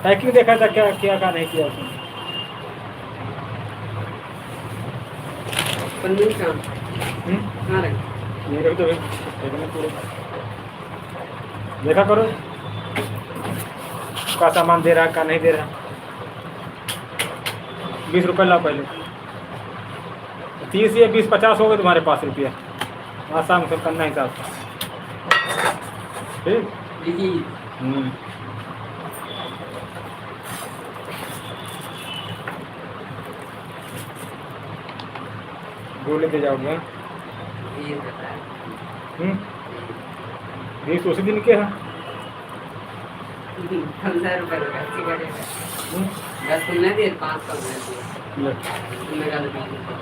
Packing देखा था क्या किया क्या नहीं किया उसने। पन्नी का हम्म, कहाँ रखे? ये रख दो भाई, देखना पूरा देखा करो का सामान दे रहा है का नहीं दे रहा। 20 रुपये ला पहले, 30 या 20 50 हो गए तुम्हारे पास रुपया, आसान से करना हिसाब से। ठीक। देखिए गोले दे जाओगे हाँ? ये रहता है। 20 उसी दिन के हैं। 15 रुपये का कैसे करेगा? हम्म, 10 तुमने दिए, 5 कम है दिए। ले, तुमने कहा था 20 रुपये।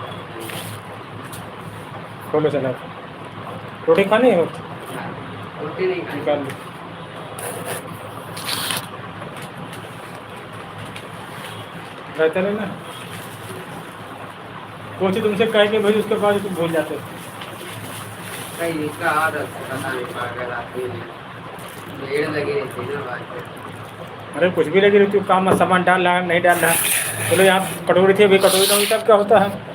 खोलो चला, रोटी खानी है रोटी नहीं खानी। निकाल लो। रहता नहीं ना, कोई चीज़ तुमसे कह के भेज उसके बाद तुम भूल जाते हो। कहीं इसका आदत है, पता नहीं पागल आदमी है। भीड़ लगी रहती है ना बात पे। अरे कुछ भी लगी रहती हो, काम में सामान डाल रहा है नहीं डाल रहा है। चलो यहाँ कटोरी थी अभी, कटोरी तो तब क्या होता है।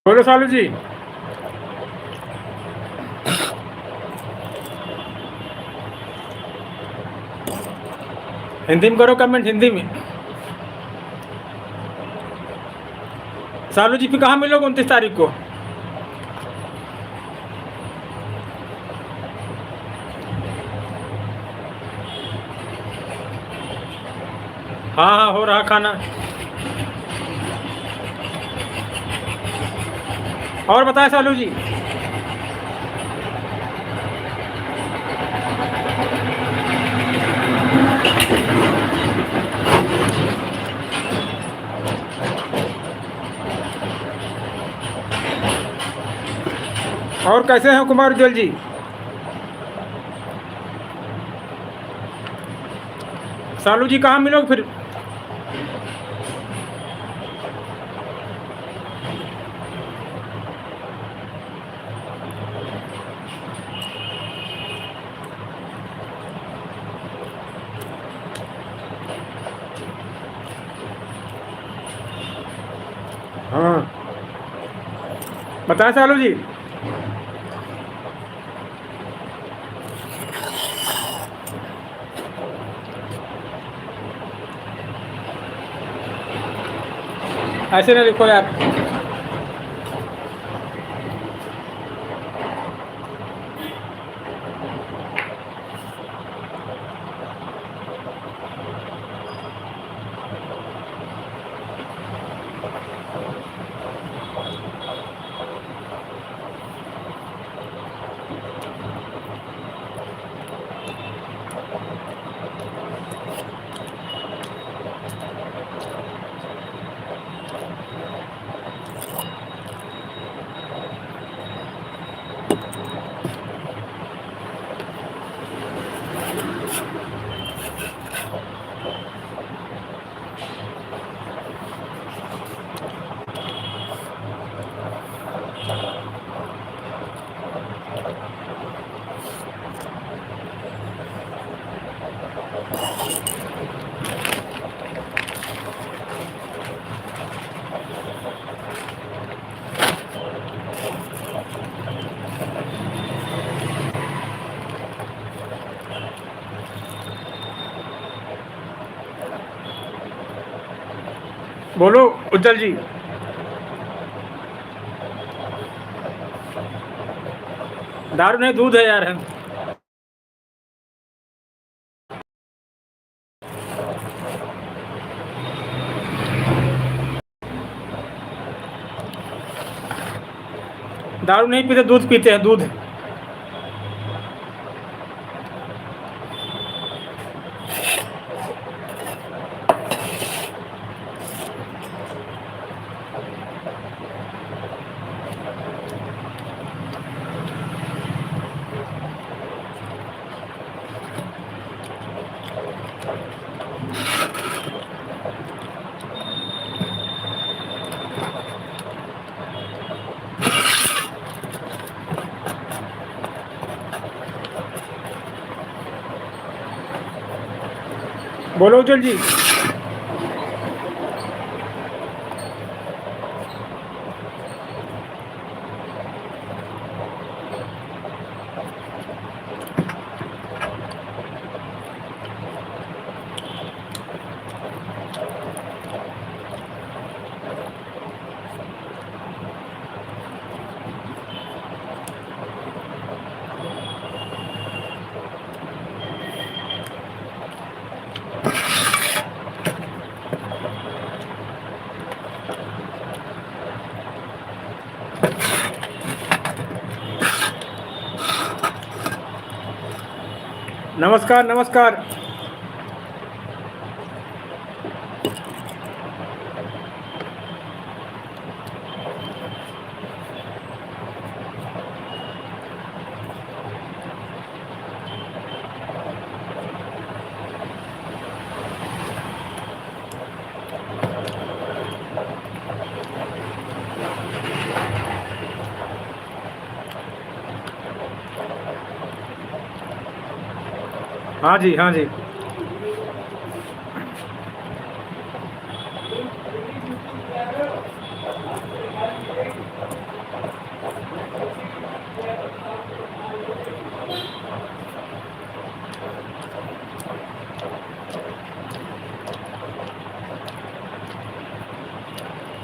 बोलो सालू जी। हिंदी में करो कमेंट, हिंदी में। सालू जी फिर कहाँ मिलोगे 29 तारीख को? हाँ हाँ, हो रहा खाना। और बताएं सालू जी। और कैसे हैं कुमार उज्जवल जी? सालू जी कहाँ मिलोगे फिर? हाँ बताएं सालू जी। ऐसे ना लिखो यार। बोलो उज्जवल जी। दारू नहीं, दूध है यार। हम दारू नहीं पीते, दूध पीते हैं, दूध। बोलो उज्जवल जी। नमस्कार नमस्कार। हाँ जी, हाँ जी।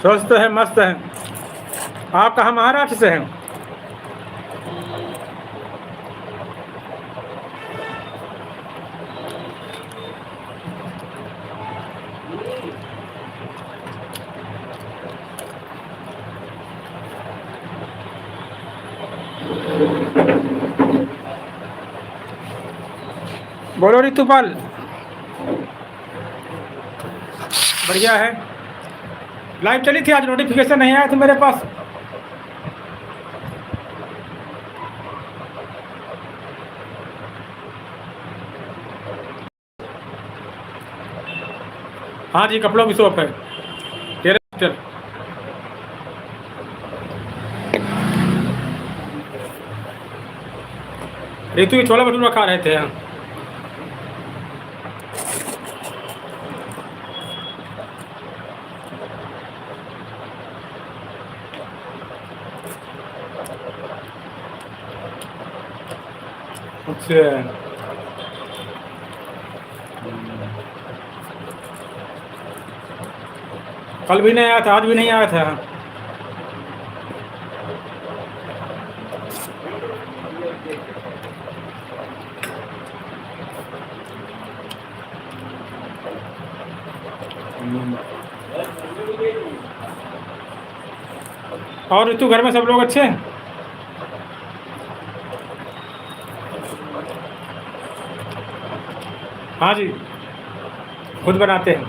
स्वस्थ है, मस्त है। आप कहाँ महाराष्ट्र से हैं? बोलो ऋतुपाल। बढ़िया है। लाइव चली थी आज, नोटिफिकेशन नहीं आया था मेरे पास। हाँ जी, कपड़ों की शॉप है। चल ऋतु की छोला भटूरा खा रहे थे। हाँ अच्छा, कल भी नहीं आया था, आज भी नहीं आया था। और ऋतु, घर में सब लोग अच्छे हैं? हाँ जी, खुद बनाते हैं।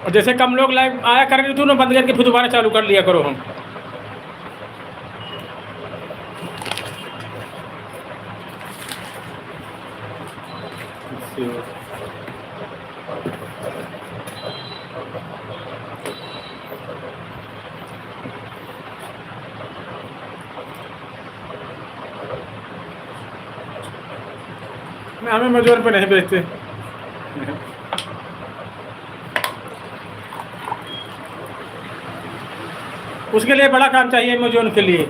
और जैसे कम लोग लाइव आया कर रहे थे ना, बंद करके फिर दोबारा चालू कर लिया करो। हम हमें मजदूर पे नहीं बेचते। उसके लिए बड़ा काम चाहिए अमेजोन के लिए।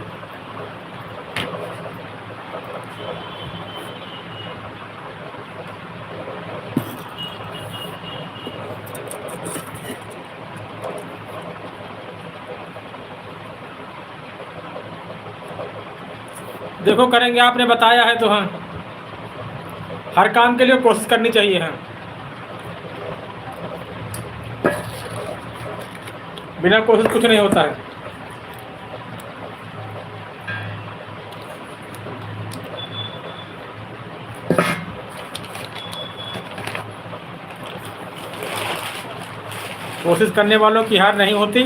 देखो करेंगे, आपने बताया है तो। हाँ, हर काम के लिए कोशिश करनी चाहिए। हाँ, बिना कोशिश कुछ नहीं होता है। कोशिश करने वालों की हार नहीं होती।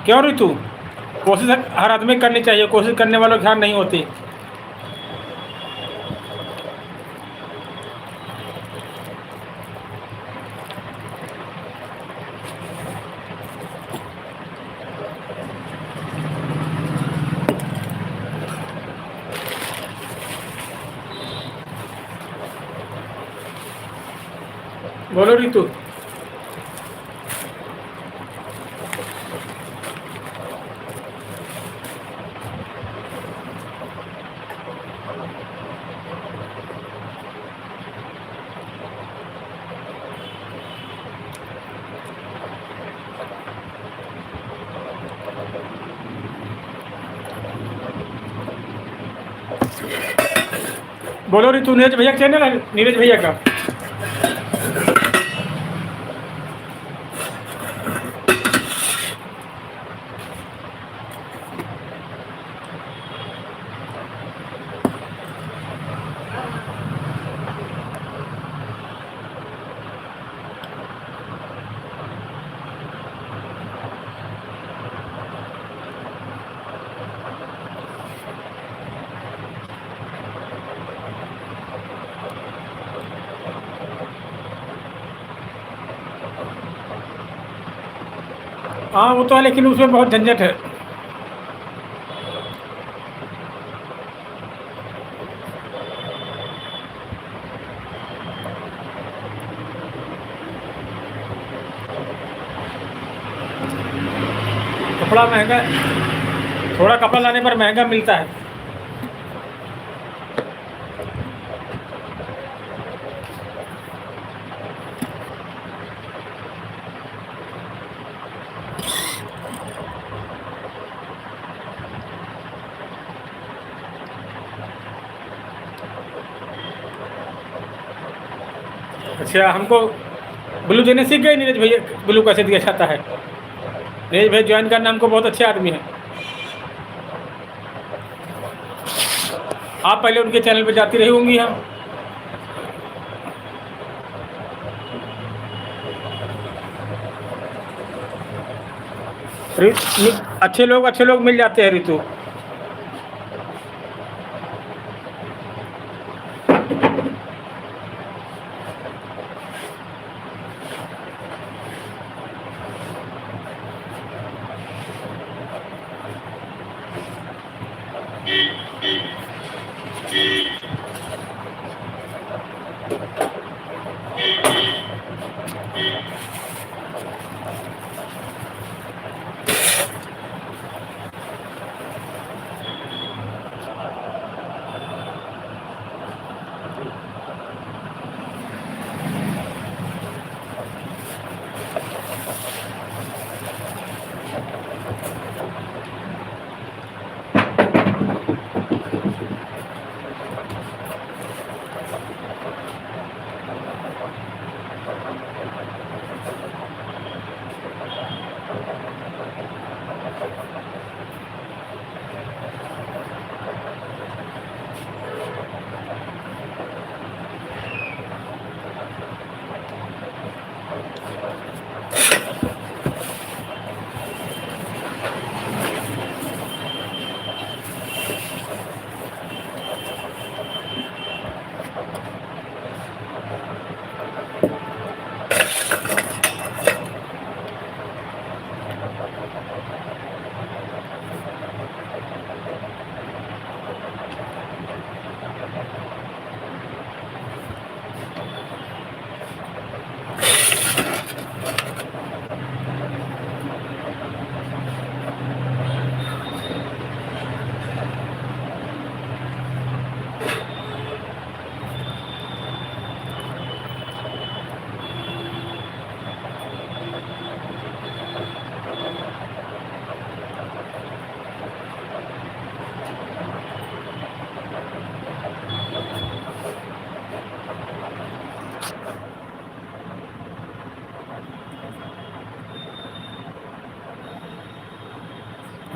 क्यों ऋतु? कोशिश हर आदमी करनी चाहिए, कोशिश करने वालों की हार नहीं होती। बोलो ऋतु। बोलो ऋतु, नीरज भैया का चैनल है, नीरज भैया का। हाँ वो तो है, लेकिन उसमें बहुत झंझट है। कपड़ा महंगा, थोड़ा कपड़ा लाने पर महंगा मिलता है। अच्छा, हमको ब्लू देने सीख गए नीरज भैया, ब्लू कैसे दिया जाता है। नीरज भैया ज्वाइन करना, हमको बहुत अच्छे आदमी हैं। आप पहले उनके चैनल पे जाती रही होंगी। हम अच्छे लोग मिल जाते हैं ऋतु।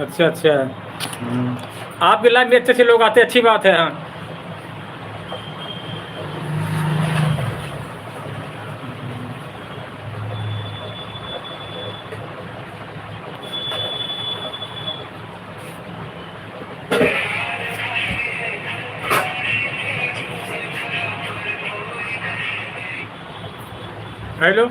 अच्छा अच्छा। आपके लाइफ में अच्छे अच्छे लोग आते हैं, अच्छी बात है। हाँ। हेलो।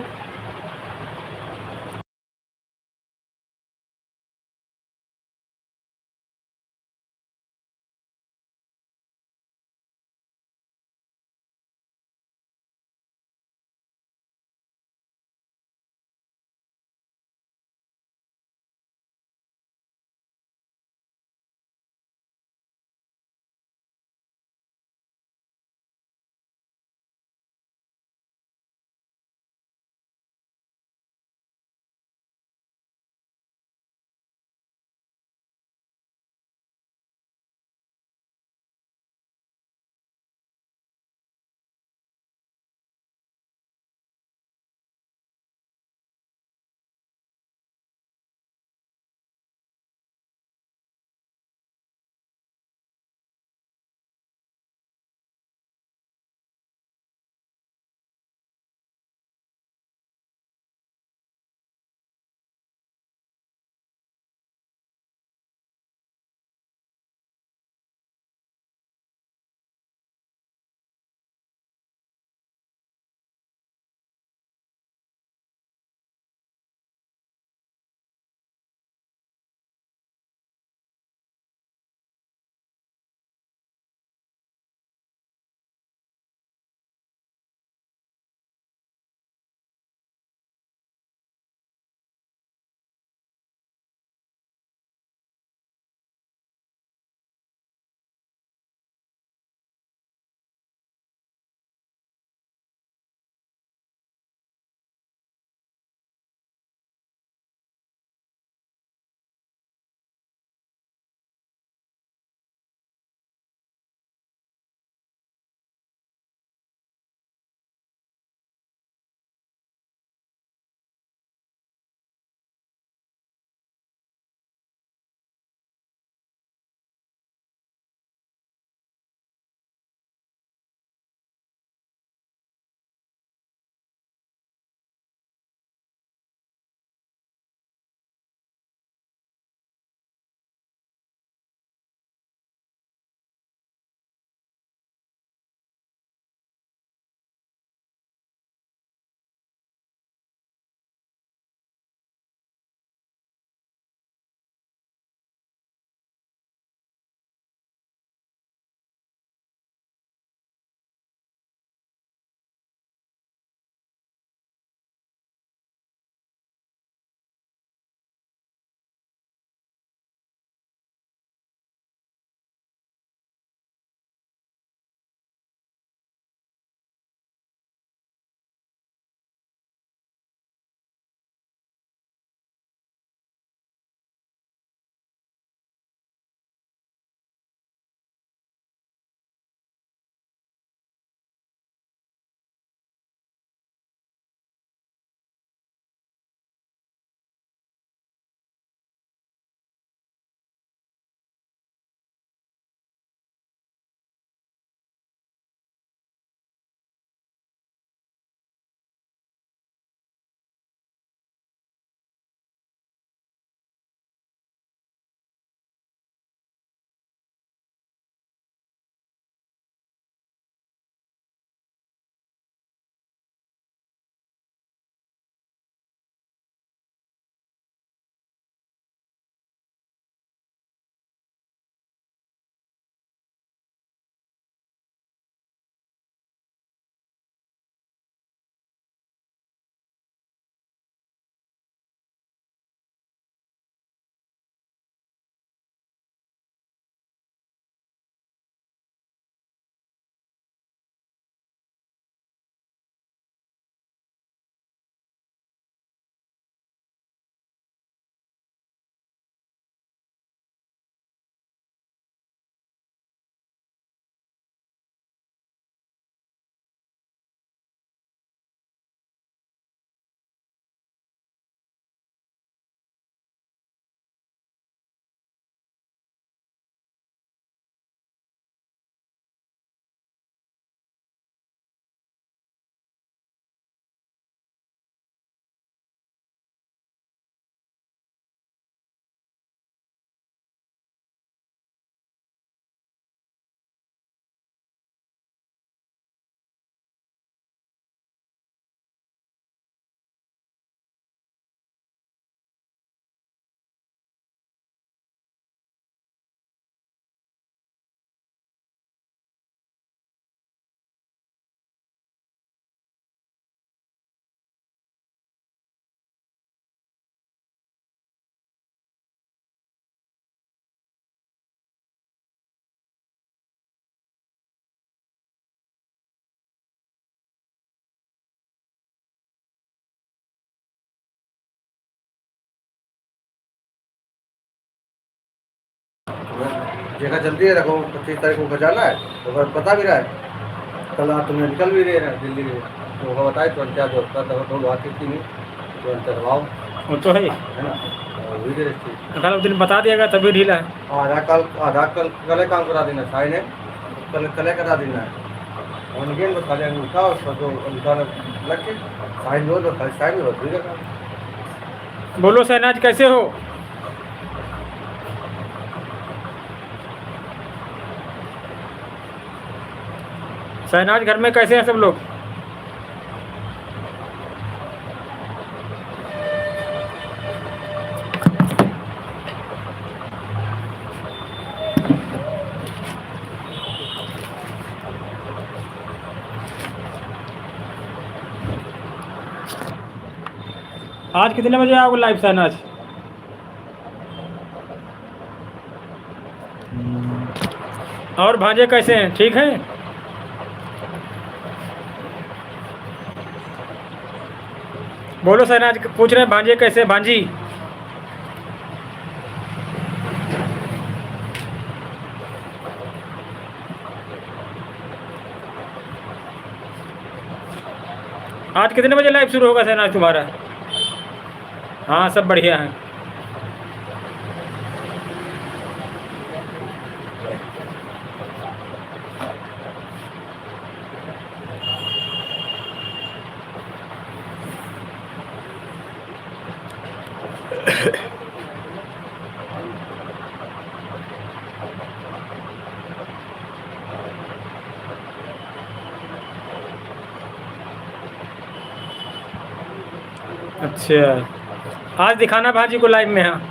जगह चलती है, देखो 25 तारीख को जाना है तो बस पता भी रहा है, कल रात तुम्हें निकल भी रहे हैं दिल्ली में, तो वो बताए तो क्या जो तो बात की नहीं तो दबाओ वो तो है ही। है ना, और हुई रही चीज़। अगर उस दिन बता दिएगा तभी ढीला है। आधा कल काम करा देना साई ने, कल करा देना है और गेम तो खाली अंगूठा और सब अंगूठा लग के साई लो तो खाली साई में हो जाएगा। बोलो शहनाज कैसे हो? शहनाज घर में कैसे हैं सब लोग? आज कितने बजे आओगे लाइव शहनाज? और भांजे कैसे हैं, ठीक हैं? बोलो शहनाज, पूछ रहे हैं भांजे कैसे हैं, भांजी? आज कितने बजे लाइव शुरू होगा शहनाज तुम्हारा? हाँ सब बढ़िया है। अच्छा, आज दिखाना भाजी को लाइव में। हाँ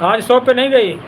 आज शॉप पे नहीं गई?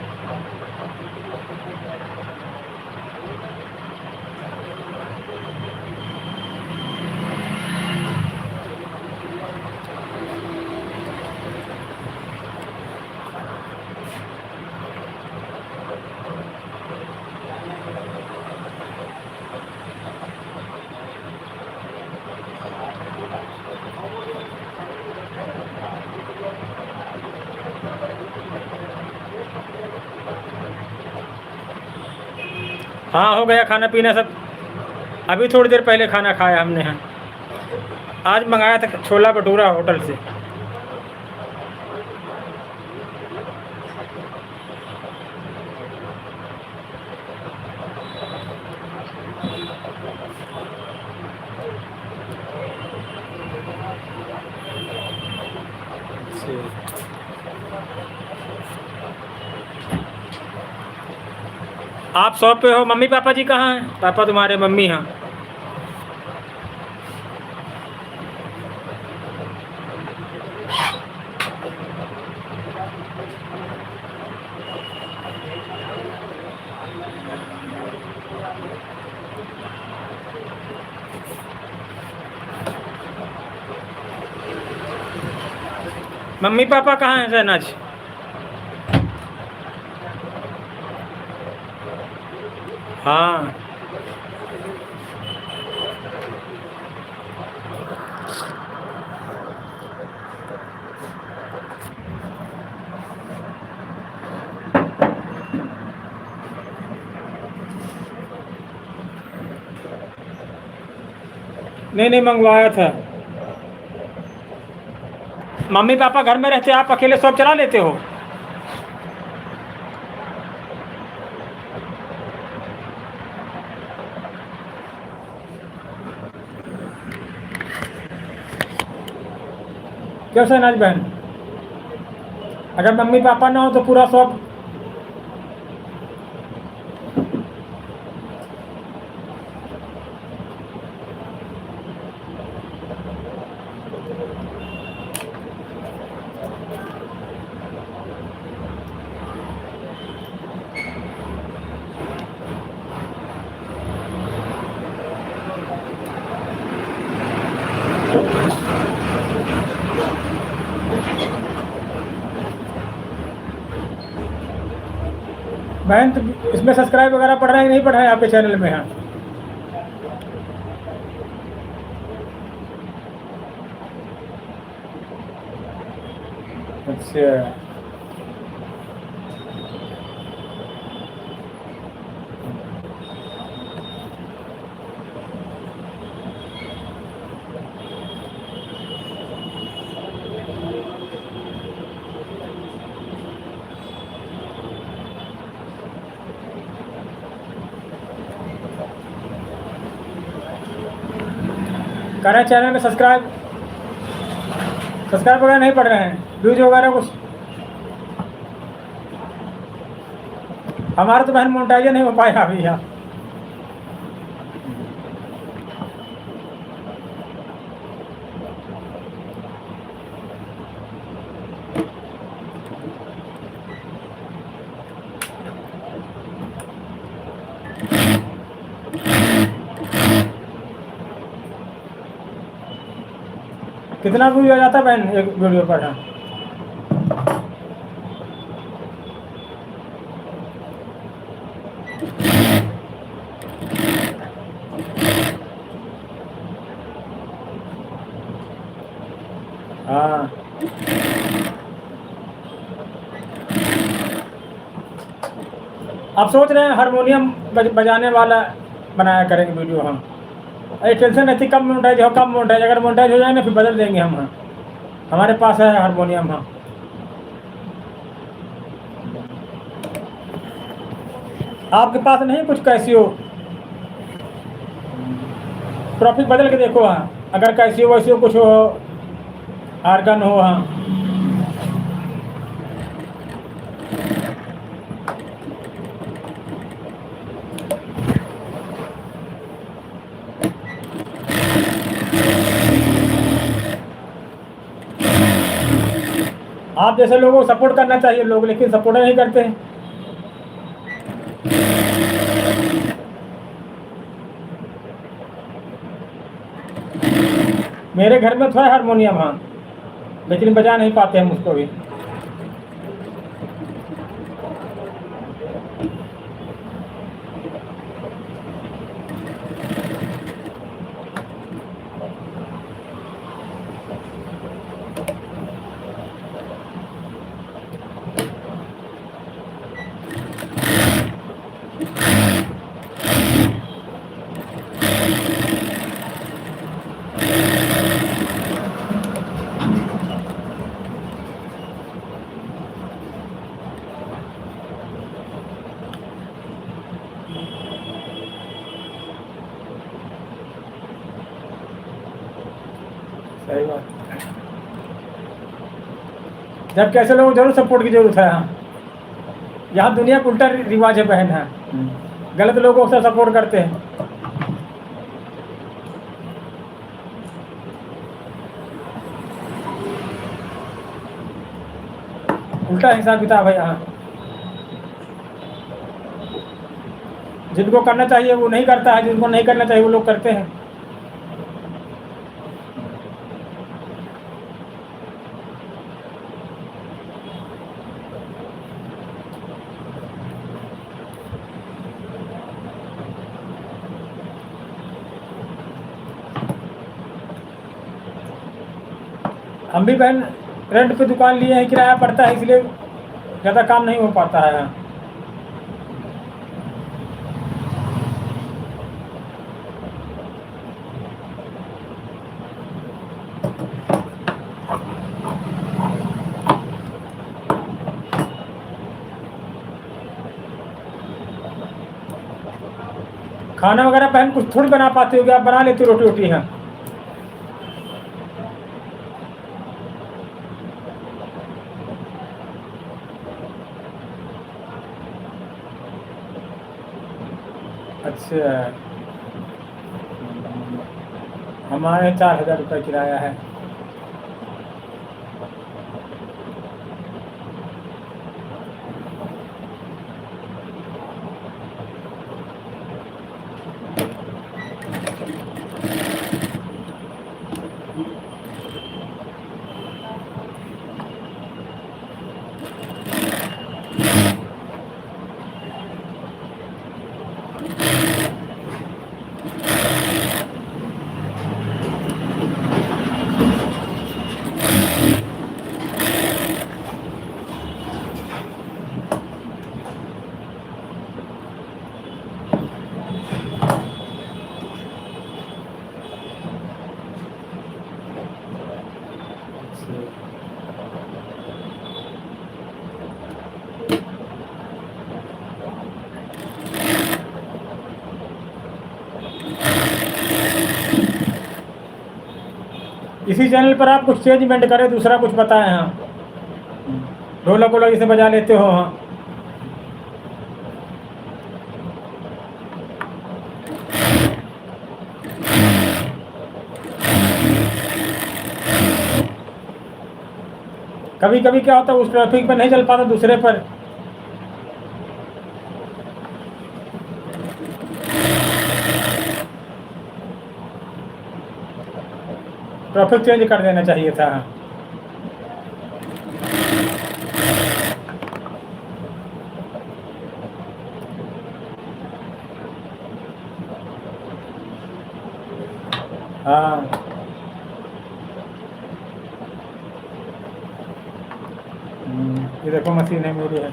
हाँ हो गया खाना पीना सब, अभी थोड़ी देर पहले खाना खाया हमने। हाँ आज मंगाया था छोला भटूरा होटल से। आप शॉप पे हो? मम्मी पापा जी कहाँ हैं? पापा तुम्हारे, मम्मी? हाँ मम्मी पापा कहाँ हैं शहनाज? हाँ नहीं मंगवाया था। मम्मी पापा घर में रहते, आप अकेले शॉप चला लेते हो? क्या शहनाज बहन, अगर मम्मी पापा ना हो तो पूरा शॉप? बहन तो इसमें सब्सक्राइब वगैरह पढ़ रहे हैं कि नहीं पढ़ रहे हैं आपके चैनल में? हाँ, अच्छा। कह रहे हैं चैनल में सब्सक्राइब सब्सक्राइब वगैरह नहीं पढ़ रहे हैं, व्यूज वगैरह कुछ? हमारा तो बहन मोनेटाइज नहीं हो पाया अभी यहाँ। कितना व्यू आ जाता है बहन एक वीडियो पर? हाँ, हाँ। आप सोच रहे हैं हारमोनियम बजाने वाला बनाया करेंगे वीडियो हम? अरे टेंशन रहती, कम मोनेटाइज हो, कम मोनेटाइज, अगर मोनेटाइज हो जाए ना फिर बदल देंगे हम। हाँ, हमारे पास है हारमोनियम। हाँ, आपके पास नहीं कुछ कैसियो? प्रॉफिट बदल के देखो। हाँ, अगर कैसियो वैसियो कुछ हो, आर्गन हो। हाँ, आप जैसे लोगों को सपोर्ट करना चाहिए लोग, लेकिन सपोर्ट नहीं करते हैं। मेरे घर में तो है हारमोनियम। हाँ, लेकिन बजा नहीं पाते हम उसको भी। सही बात। जब कैसे लोगों को जरूर सपोर्ट की जरूरत है। हाँ, यहाँ दुनिया का उल्टा रिवाज है बहन। है गलत लोगों को सपोर्ट करते हैं, उल्टा हिसाब किताब है यहाँ। जिनको करना चाहिए वो नहीं करता है, जिनको नहीं करना चाहिए वो लोग करते हैं। हम भी बहन रेंट पे दुकान लिए हैं, किराया पड़ता है, इसलिए ज़्यादा काम नहीं हो पाता है। खाना वगैरह बहन कुछ थोड़ी बना पाते हो, आप बना लेते हो रोटी वोटी? हैं अच्छा। हमारे 4000 रुपये किराया है। इसी चैनल पर आप कुछ चेंजमेंट करें, दूसरा कुछ बताएं। हाँ, ढोलक वोलक इसे बजा लेते हो। हाँ, कभी कभी क्या होता है उस ट्रैफिक पर नहीं चल पाता, दूसरे पर ट्रैफिक चेंज कर देना चाहिए था। हाँ, ये देखो मशीन है मेरी, है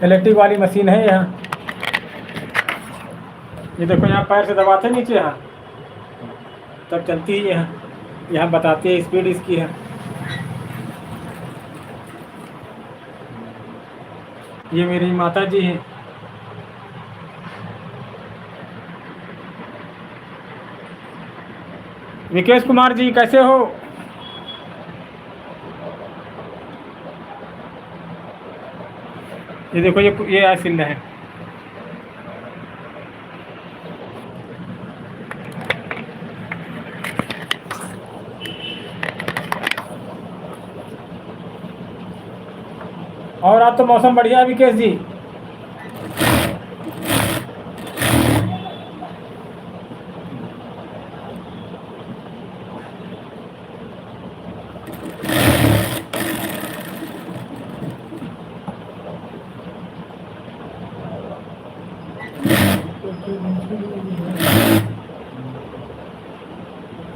इलेक्ट्रिक वाली मशीन है यहाँ। ये देखो यहाँ पैर से दबाते हैं नीचे, यहाँ तब चलती है। यहाँ बताती है स्पीड इसकी है। ये मेरी माता जी हैं। विकेश कुमार जी कैसे हो? ये देखो ये आसिल है। और आज तो मौसम बढ़िया है विकेश जी।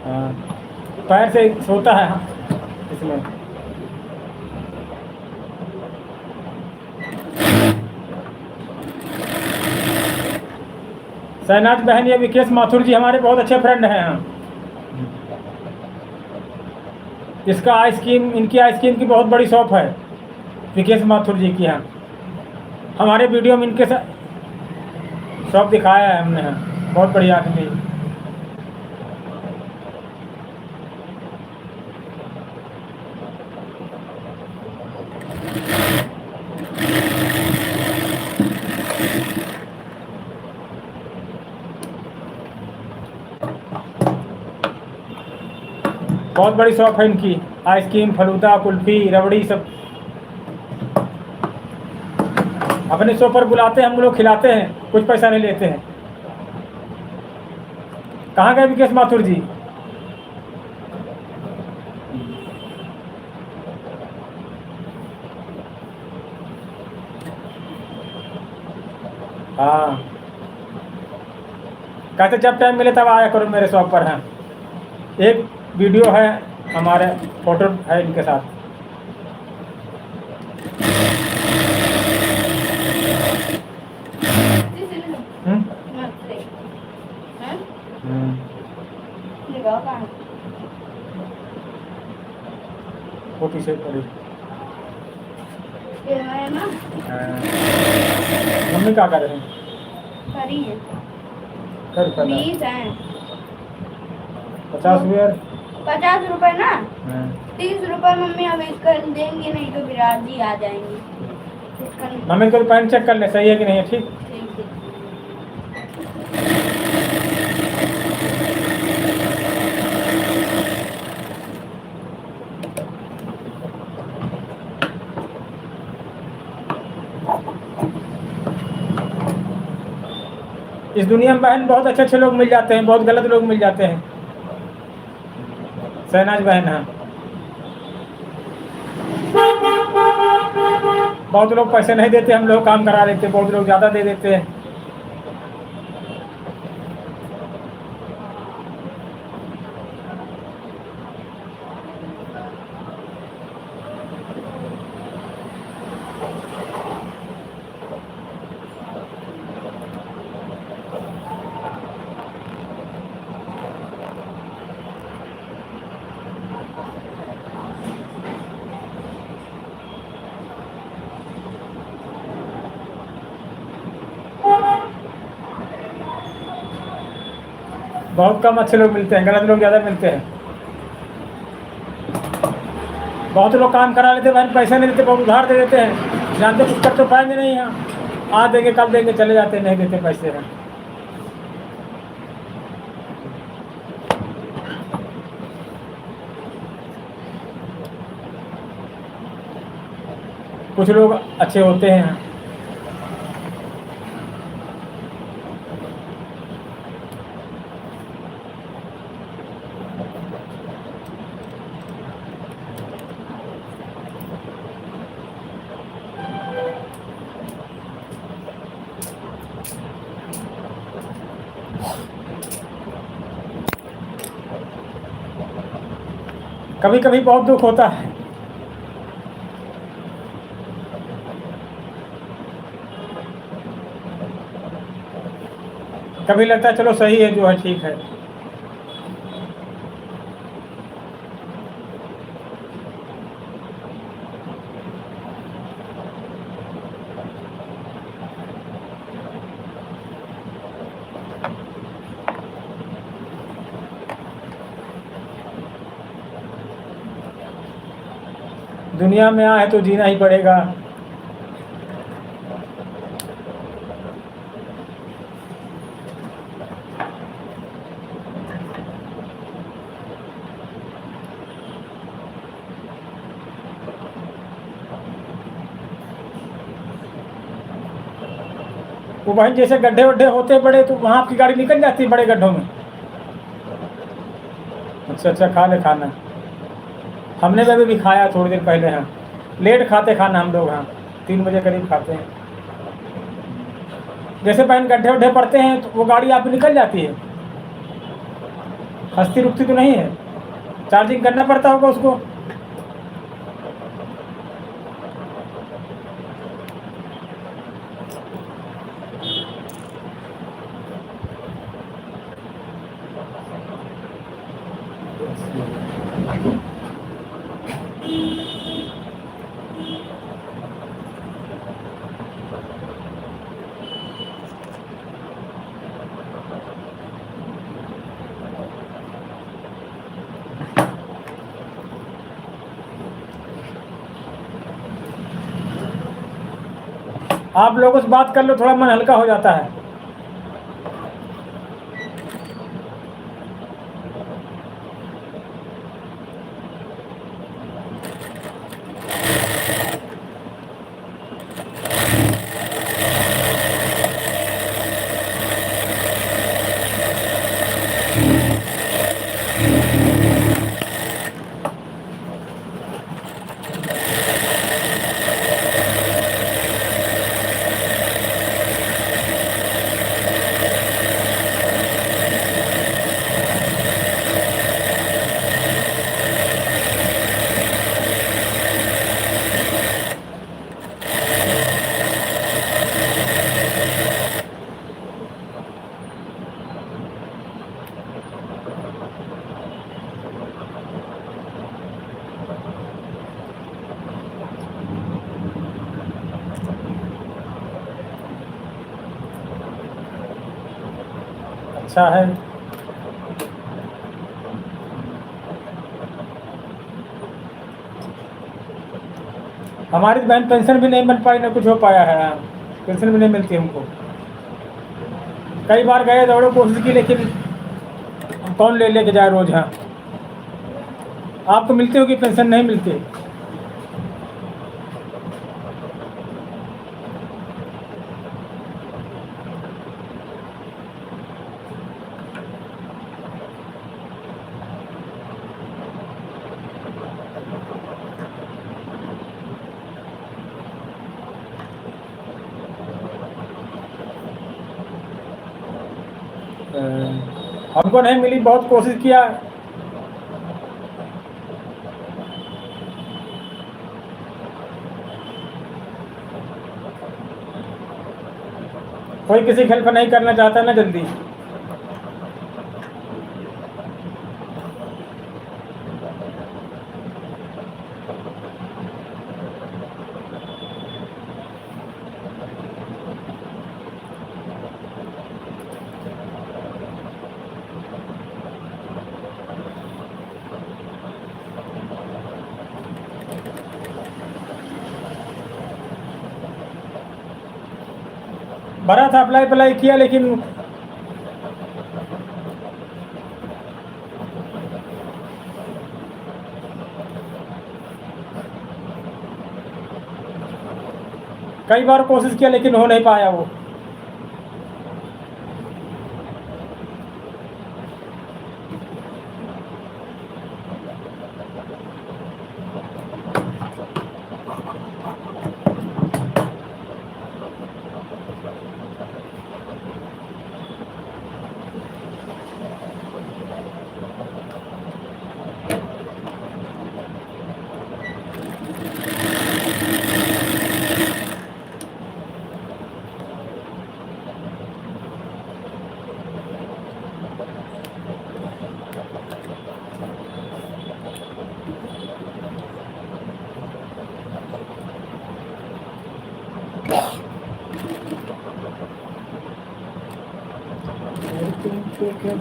हाँ, पैर से सोता है इसमें। शहनाज बहन, ये विकेश माथुर जी हमारे बहुत अच्छे फ्रेंड हैं। हाँ, इसका आइसक्रीम, इनकी आइसक्रीम की बहुत बड़ी शॉप है विकेश माथुर जी की। हाँ, हमारे वीडियो में इनके साथ शॉप दिखाया है हमने। हाँ, बहुत बढ़िया आदमी। बहुत बड़ी शॉप है इनकी, आइसक्रीम, फलूदा, कुल्फी, रबड़ी सब। अपने शॉप पर बुलाते हैं हम लोग, खिलाते हैं, कुछ पैसा नहीं लेते हैं। कहाँ गए विकेश माथुर जी? हाँ, कहते जब टाइम मिले तब आया करो मेरे शॉप पर। हाँ, एक वीडियो है हमारे, फोटो है इनके साथ। वो पीछे पड़ी। मम्मी क्या कर रहे हैं? कर 50 रुपये। 50 रुपए ना, 30 रुपए मम्मी अभी कर देंगे, नहीं तो विराट जी आ जाएंगे। मम्मी को पैंट चेक कर ले, सही है कि नहीं है। ठीक, ठीक है। इस दुनिया में बहन बहुत अच्छे अच्छे लोग मिल जाते हैं, बहुत गलत लोग मिल जाते हैं। शहनाज बहन, हाँ, बहुत लोग पैसे नहीं देते, हम लोग काम करा देते, बहुत लोग ज़्यादा दे देते हैं। बहुत कम अच्छे लोग मिलते हैं, गलत लोग ज़्यादा मिलते हैं। बहुत लोग काम करा लेते भाई, पैसे नहीं देते, बहुत उधार दे देते हैं, जानते कुछ कर तो पाएंगे नहीं यहाँ, आज देंगे कल देंगे चले जाते, नहीं देते पैसे हैं। कुछ लोग अच्छे होते हैं। कभी कभी बहुत दुख होता है। कभी लगता है चलो सही है जो है ठीक है। दुनिया में आए तो जीना ही पड़ेगा। वो भाई जैसे गड्ढे वड्ढे होते बड़े तो वहाँ आपकी गाड़ी निकल जाती है बड़े गड्ढों में। अच्छा खा ले खाना। हमने भी खाया थोड़ी देर पहले। हाँ, लेट खाते खाना हम लोग। हाँ, 3 बजे करीब खाते हैं। जैसे बहन गड्ढे वड्ढे पड़ते हैं तो वो गाड़ी आपकी निकल जाती है, हंसती रुकती तो नहीं है, चार्जिंग करना पड़ता होगा उसको। आप लोगों से बात कर लो, थोड़ा मन हल्का हो जाता है। अच्छा है। हमारी बहन पेंशन भी नहीं मिल पाई, ना कुछ हो पाया है। पेंशन भी नहीं मिलती हमको। कई बार गए दौड़ो कोशिश की, लेकिन कौन ले लेके जाए रोज। हाँ, आपको मिलती होगी पेंशन? नहीं मिलती। हमको नहीं मिली, बहुत कोशिश किया। कोई किसी हेल्प नहीं करना चाहता ना जल्दी। भरा था, अप्लाई अप्लाई किया, लेकिन कई बार कोशिश किया लेकिन हो नहीं पाया वो। तुमको क्या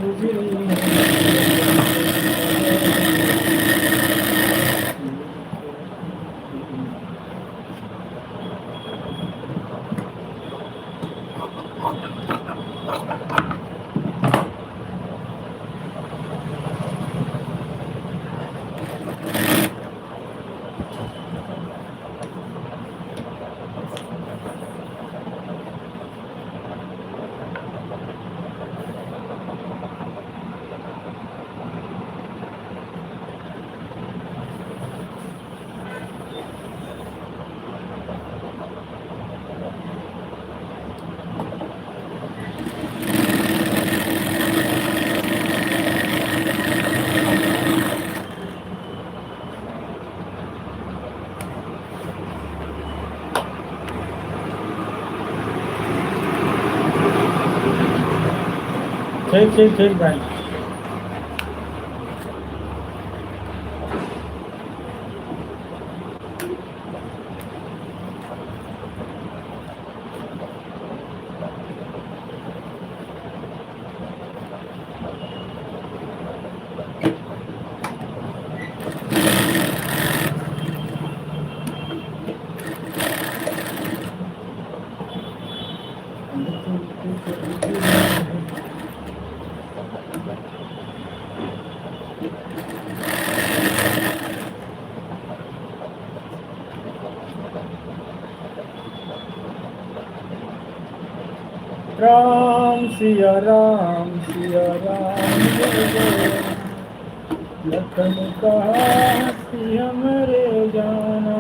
ठीक ठीक ठीक भाई। राम सिया राम जय जय। लखन कहा सिया मेरे जाना,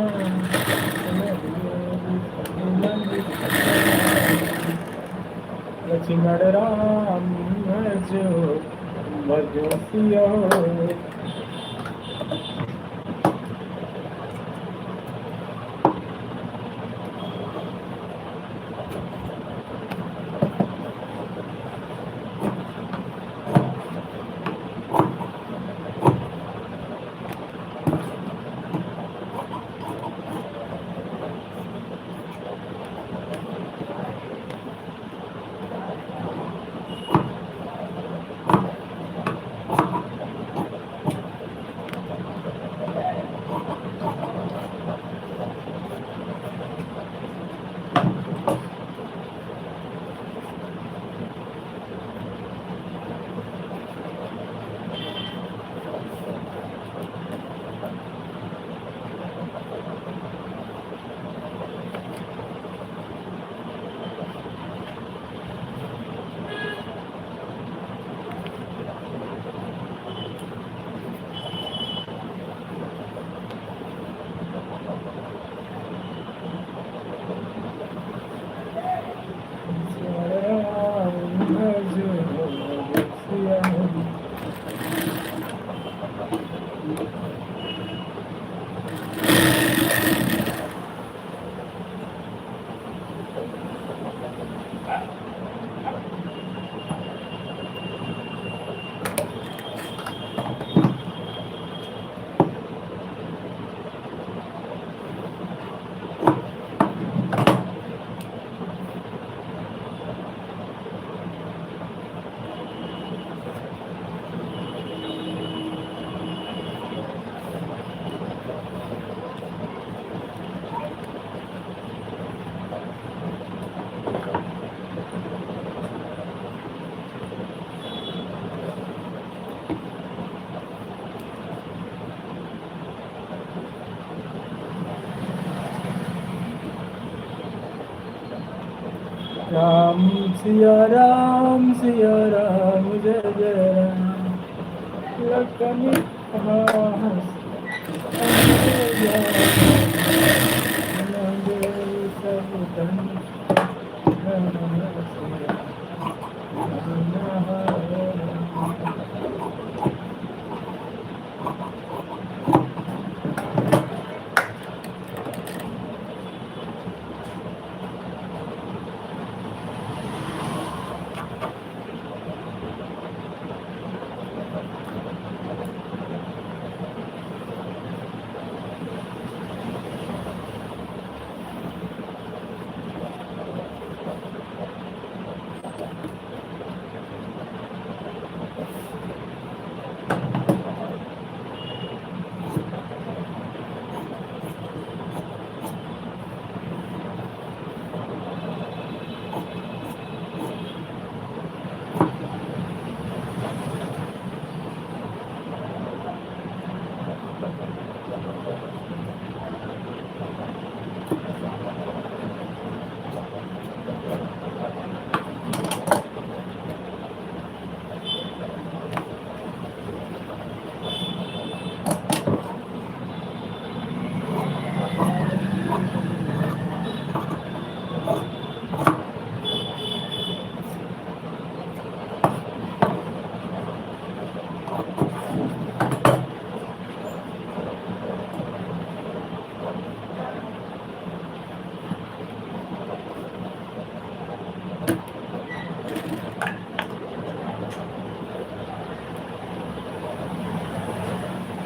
लक्ष्मण राम जो भजो सिया। राम सिया राम जय जय राम लखन कहाँ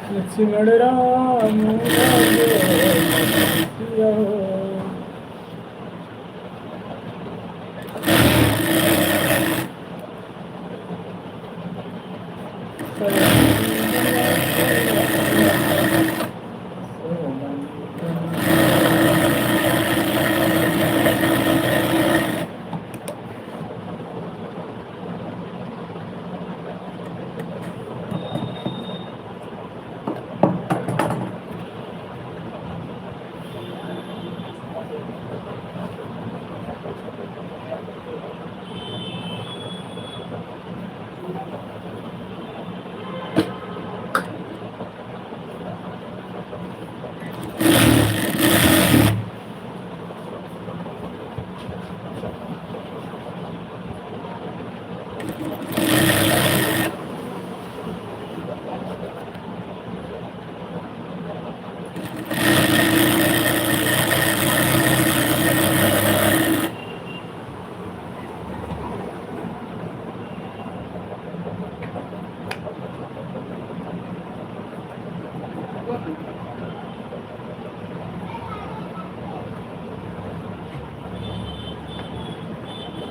लक्ष्मण राम सिया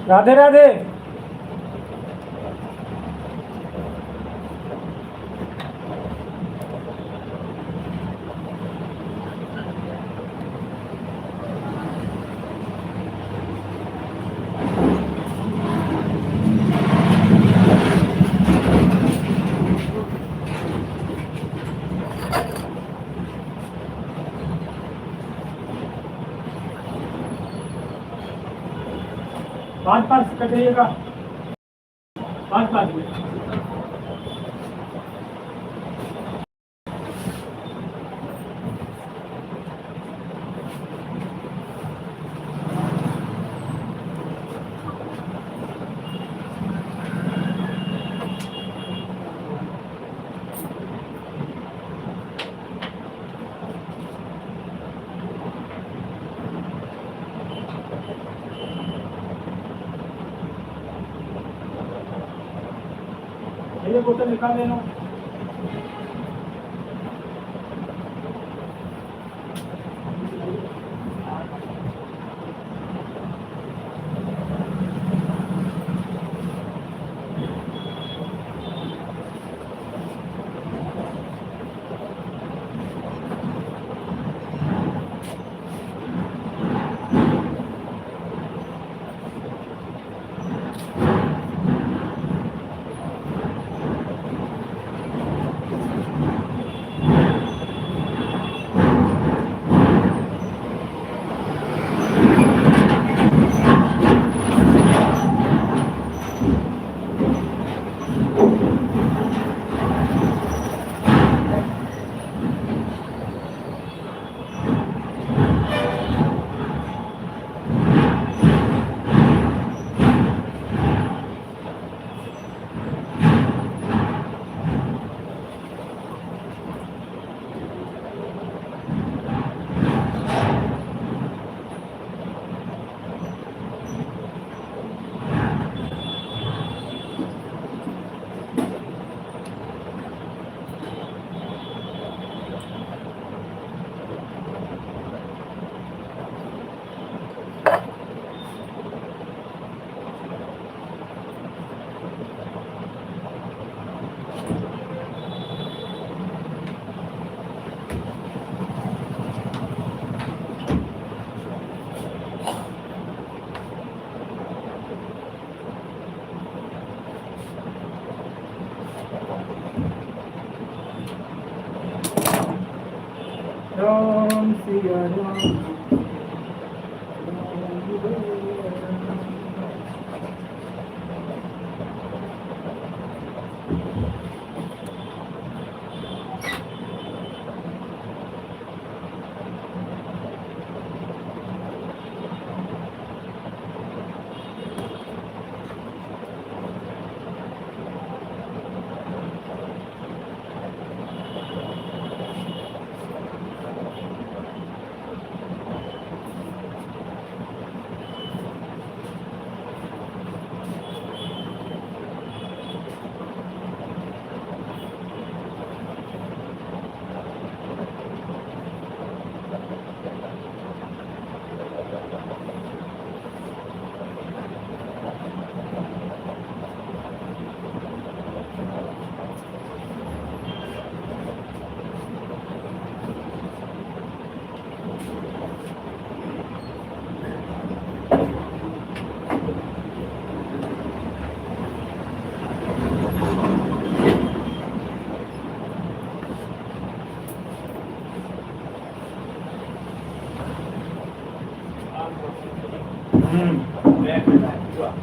राधे राधे पाँच पाँच करिएगा 5 मिनट ये बोतल निकाल देना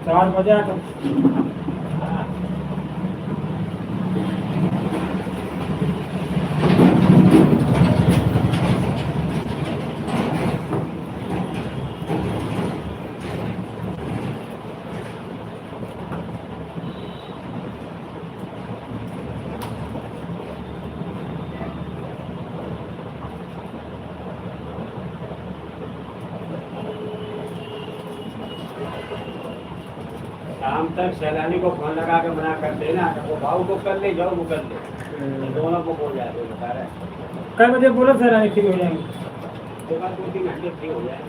4 बजे तो शाम तक सैलानी को फोन लगा के मना कर देना, वो भाव को कर ले, जाओ वो कर ले, दोनों को बोल जाए तो बता रहे कई बजे बोला सर आए फ्री हो जाएंगे? उसके बाद 2-3 घंटे फ्री हो जाए।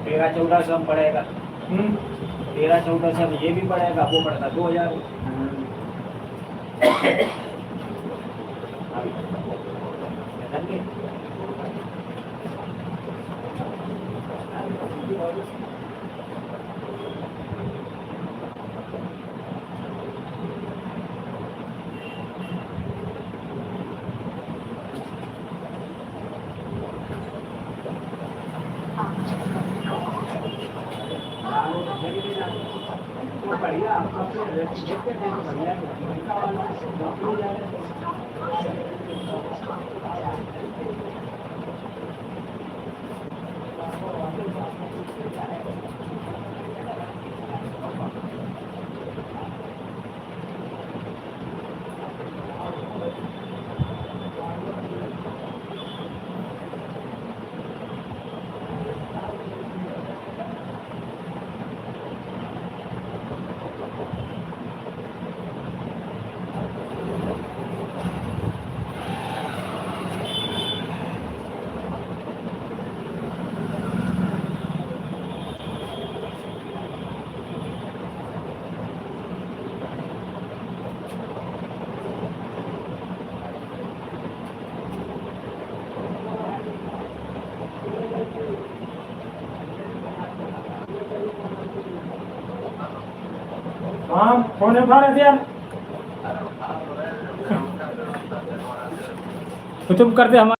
तेरह चौदह सब पड़ेगा, 13-14 सब ये भी पड़ेगा, वो पड़ेगा 2000। बढ़िया हाँ फोन उठा रहे थे यार, तो तुम करते हमारे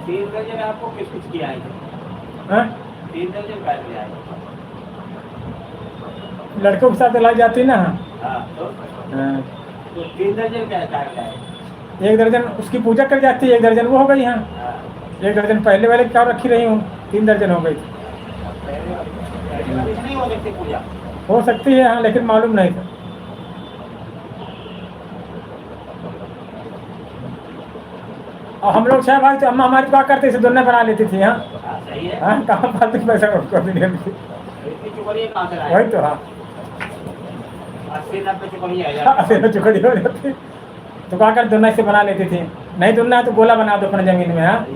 3 दर्जन आपको किस कुछ की आएंगे? हाँ 3 दर्जन का ले आए। लड़कों के साथ लाई जाती है ना। हाँ हाँ तो 3 दर्जन क्या काट लाए? 1 दर्जन उसकी पूजा कर जाती है, 1 दर्जन वो हो गई। हाँ हाँ 1 दर्जन पहले वाले क्या रखी रही हूँ, 3 दर्जन हो गई। पहले वाली से नहीं हो सकती पूजा। हो सकती है हाँ, लेकिन मालूम नहीं था। और हम लोग 6 भाई तो अम्मा हमारी क्या करती थी, दोनों बना लेती थी। हाँ हाँ सही है। हाँ कहाँ फालतू का पैसा कर दी इतनी चुकड़ियाँ कहाँ से लाए? वही तो। हाँ 80-90 चुकड़ियाँ आ हाँ, फिर चुकड़ी हो जाती तो क्या कर दोनों से बना लेती थी। नहीं दुनना है तो गोला बना दो अपने जमीन में। हाँ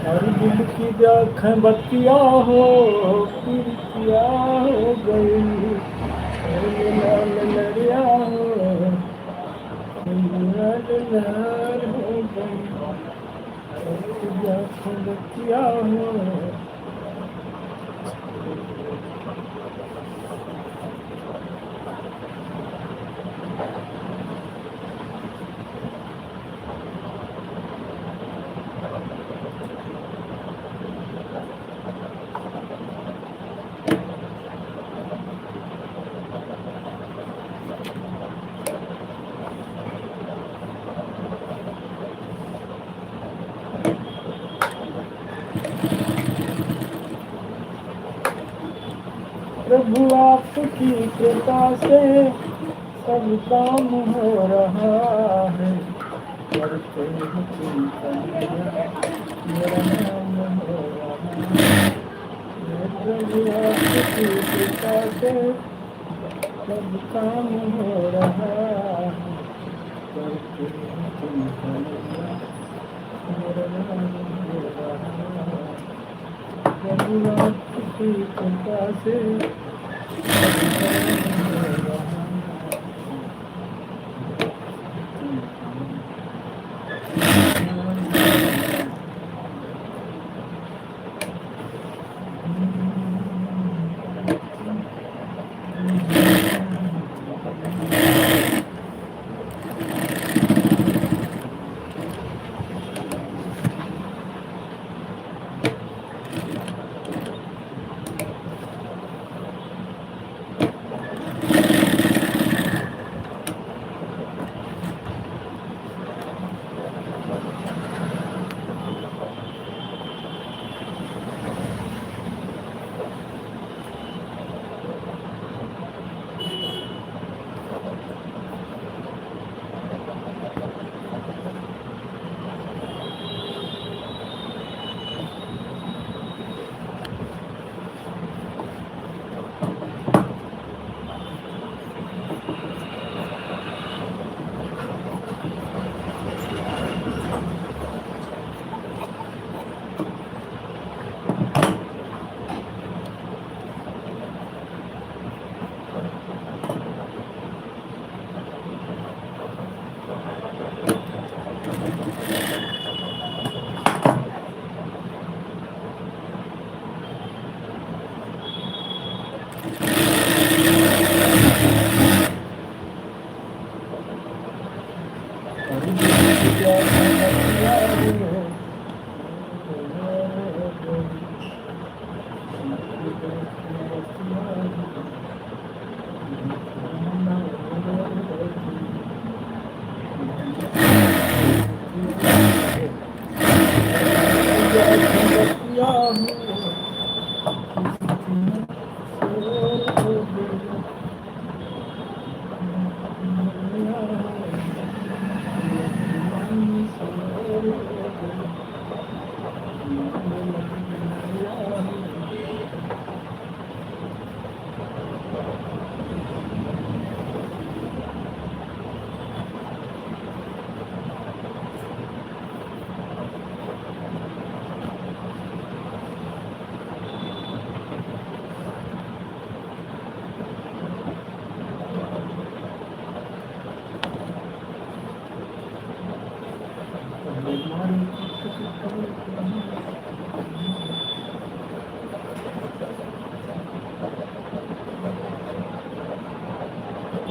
और दिल की व्याख्या बतिया हो पिया हो गई, लाल लड़िया हो लाल लहर हो गई, और व्याख्या बतिया हो। प्रभु आपकी कृपा से सब काम हो रहा है, करते हैं चिंता मेरा नाम हो रहा है। प्रभु आपकी कृपा से सब काम हो रहा है, करते हैं चिंता मेरा नाम हो रहा है। प्रभु आपकी कृपा से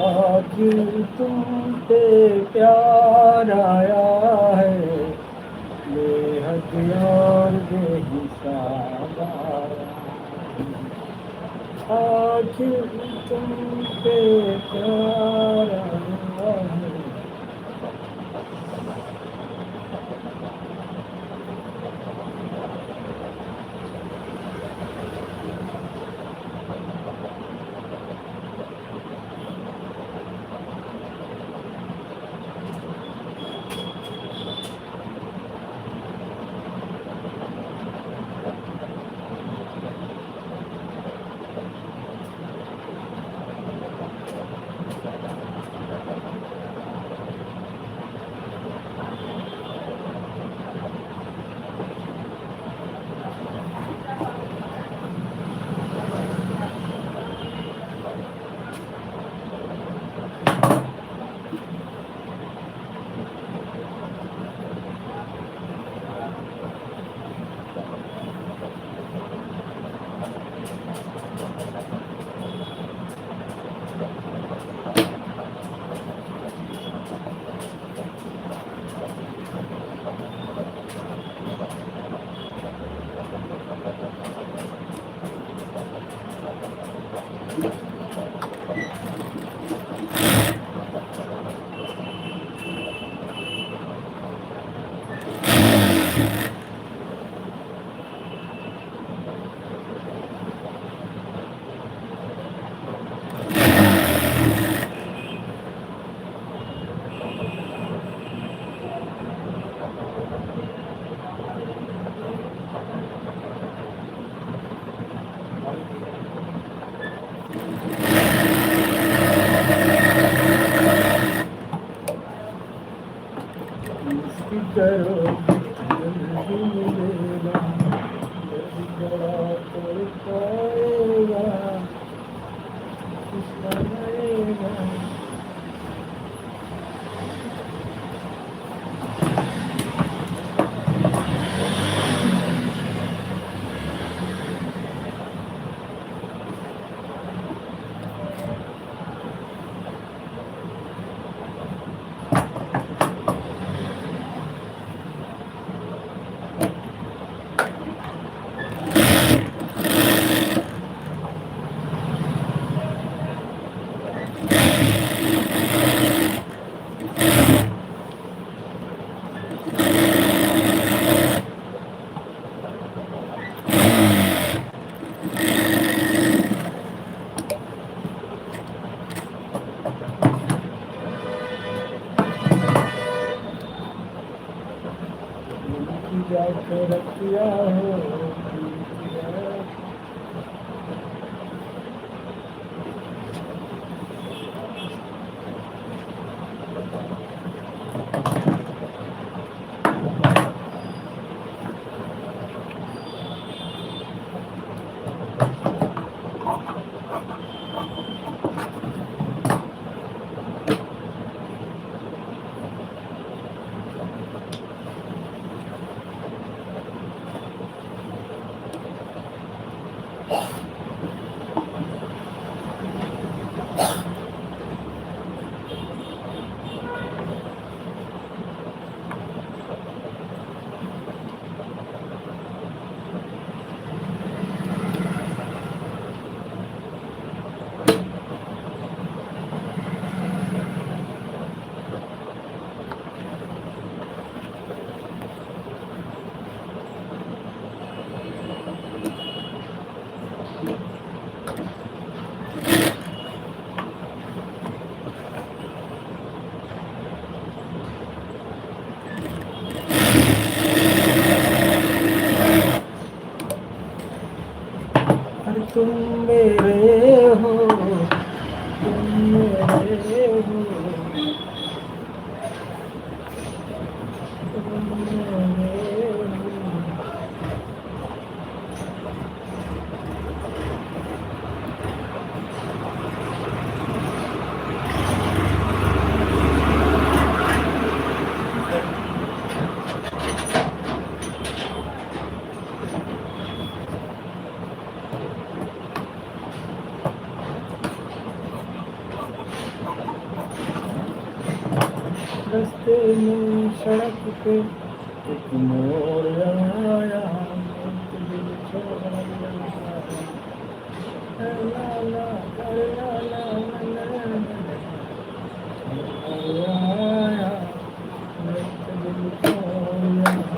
आज तुम पे प्यार आया है बेहद और बेहिसाब आया है। आज तुम पे प्यार आया है। इसकी करो जल्दी मिलेगा जल्दी बड़ा कर पाएगा किसका रहेगा। जाकर रखिया हो तुम मेरे हो तुम मेरे हो तुम मेरे हो। रास्ते में सड़क पे एक मोड़ आया, एक दिल छोड़ आया। ला ला ला ला ला आया, एक दिल छोड़ आया।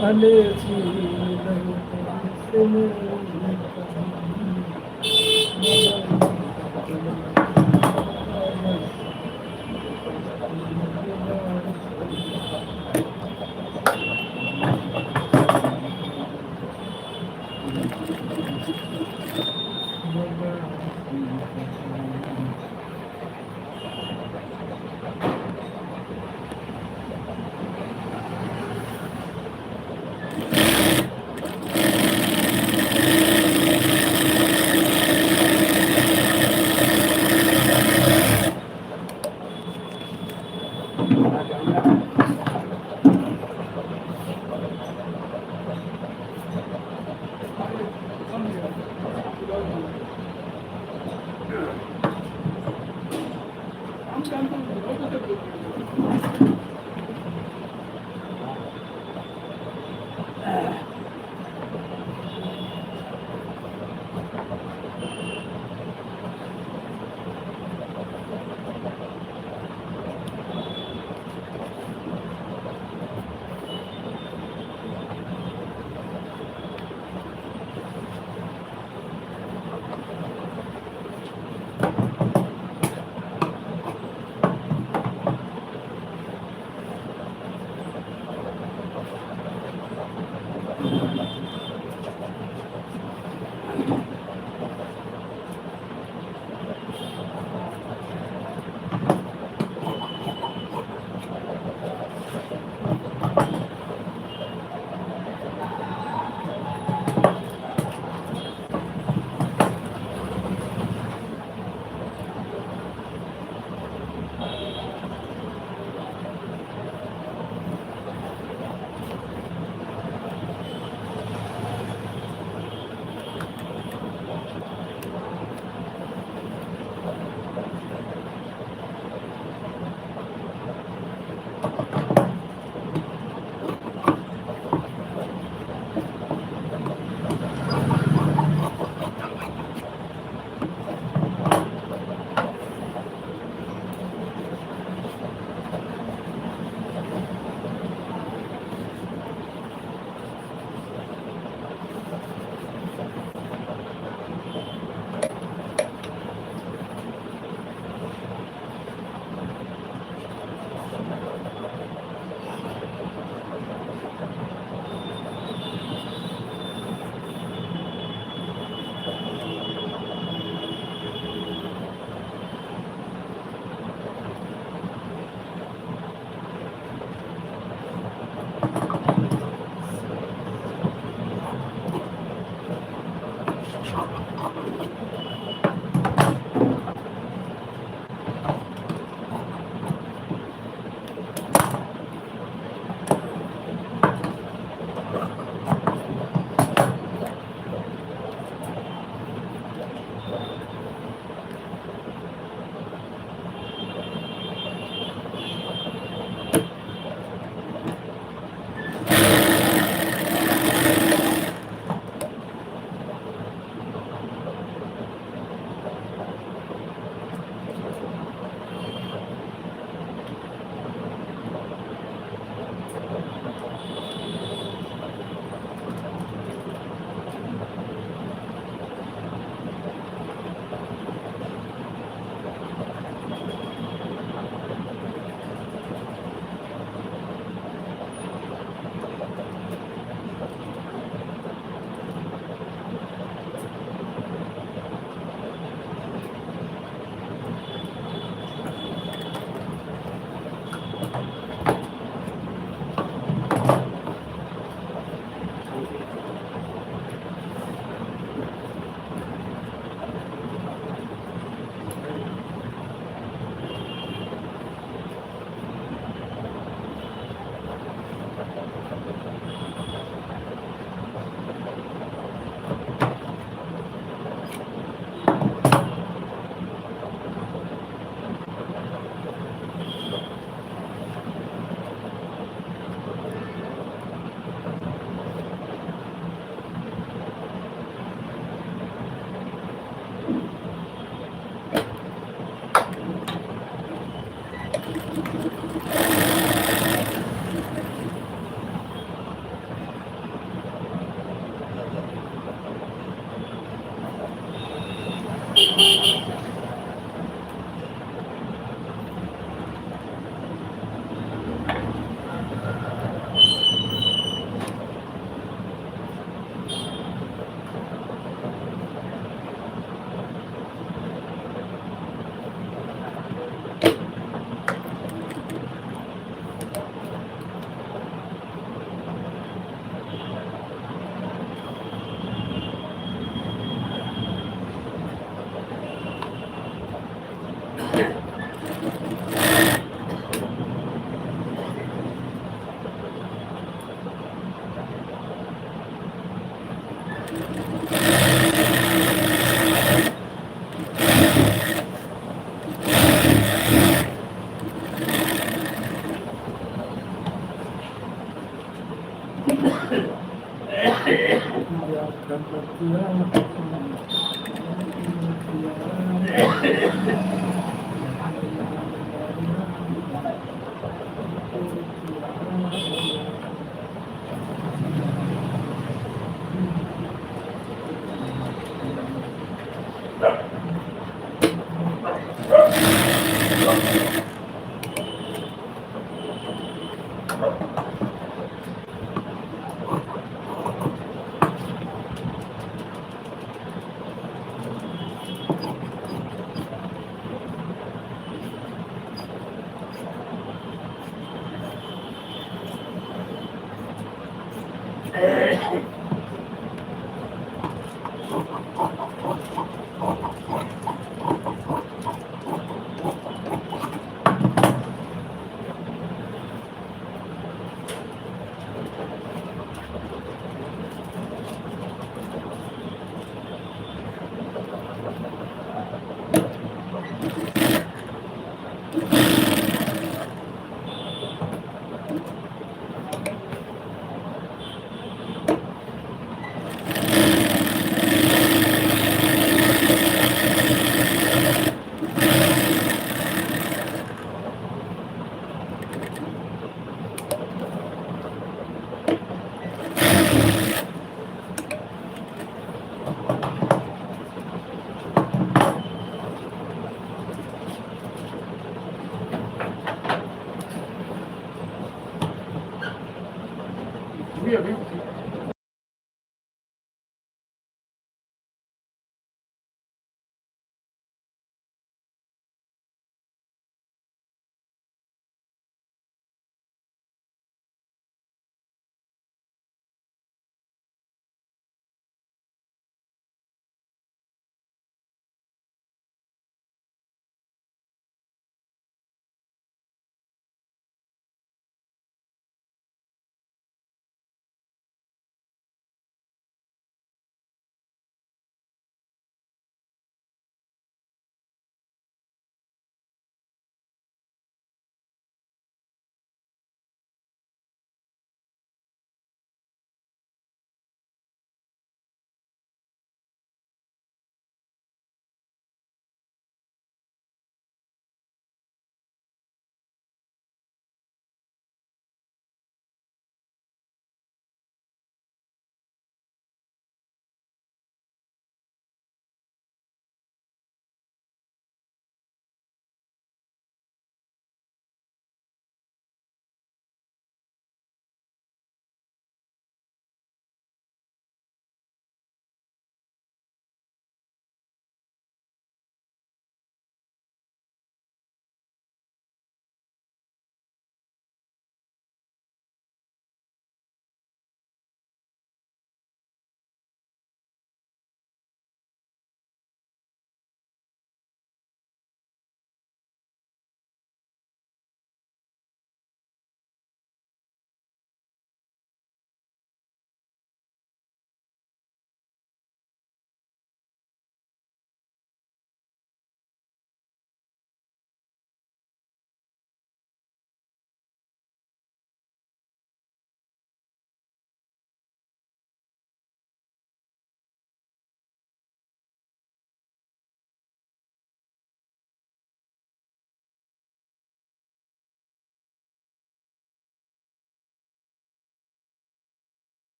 भले सी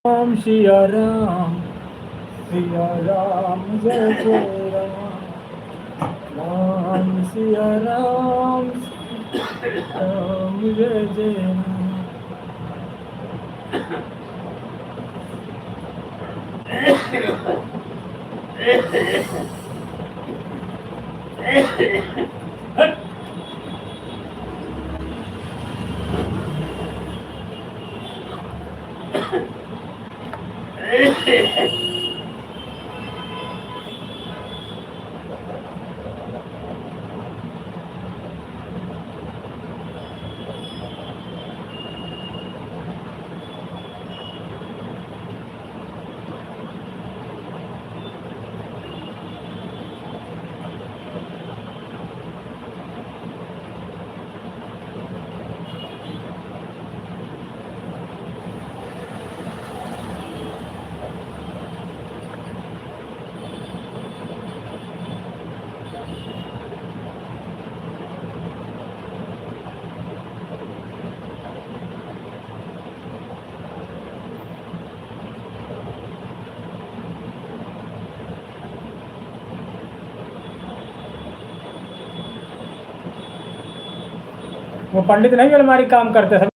राम सिया राम जय जय राम राम सिया राम जय जय राम। वो पंडित नहीं अलमारी काम करते सब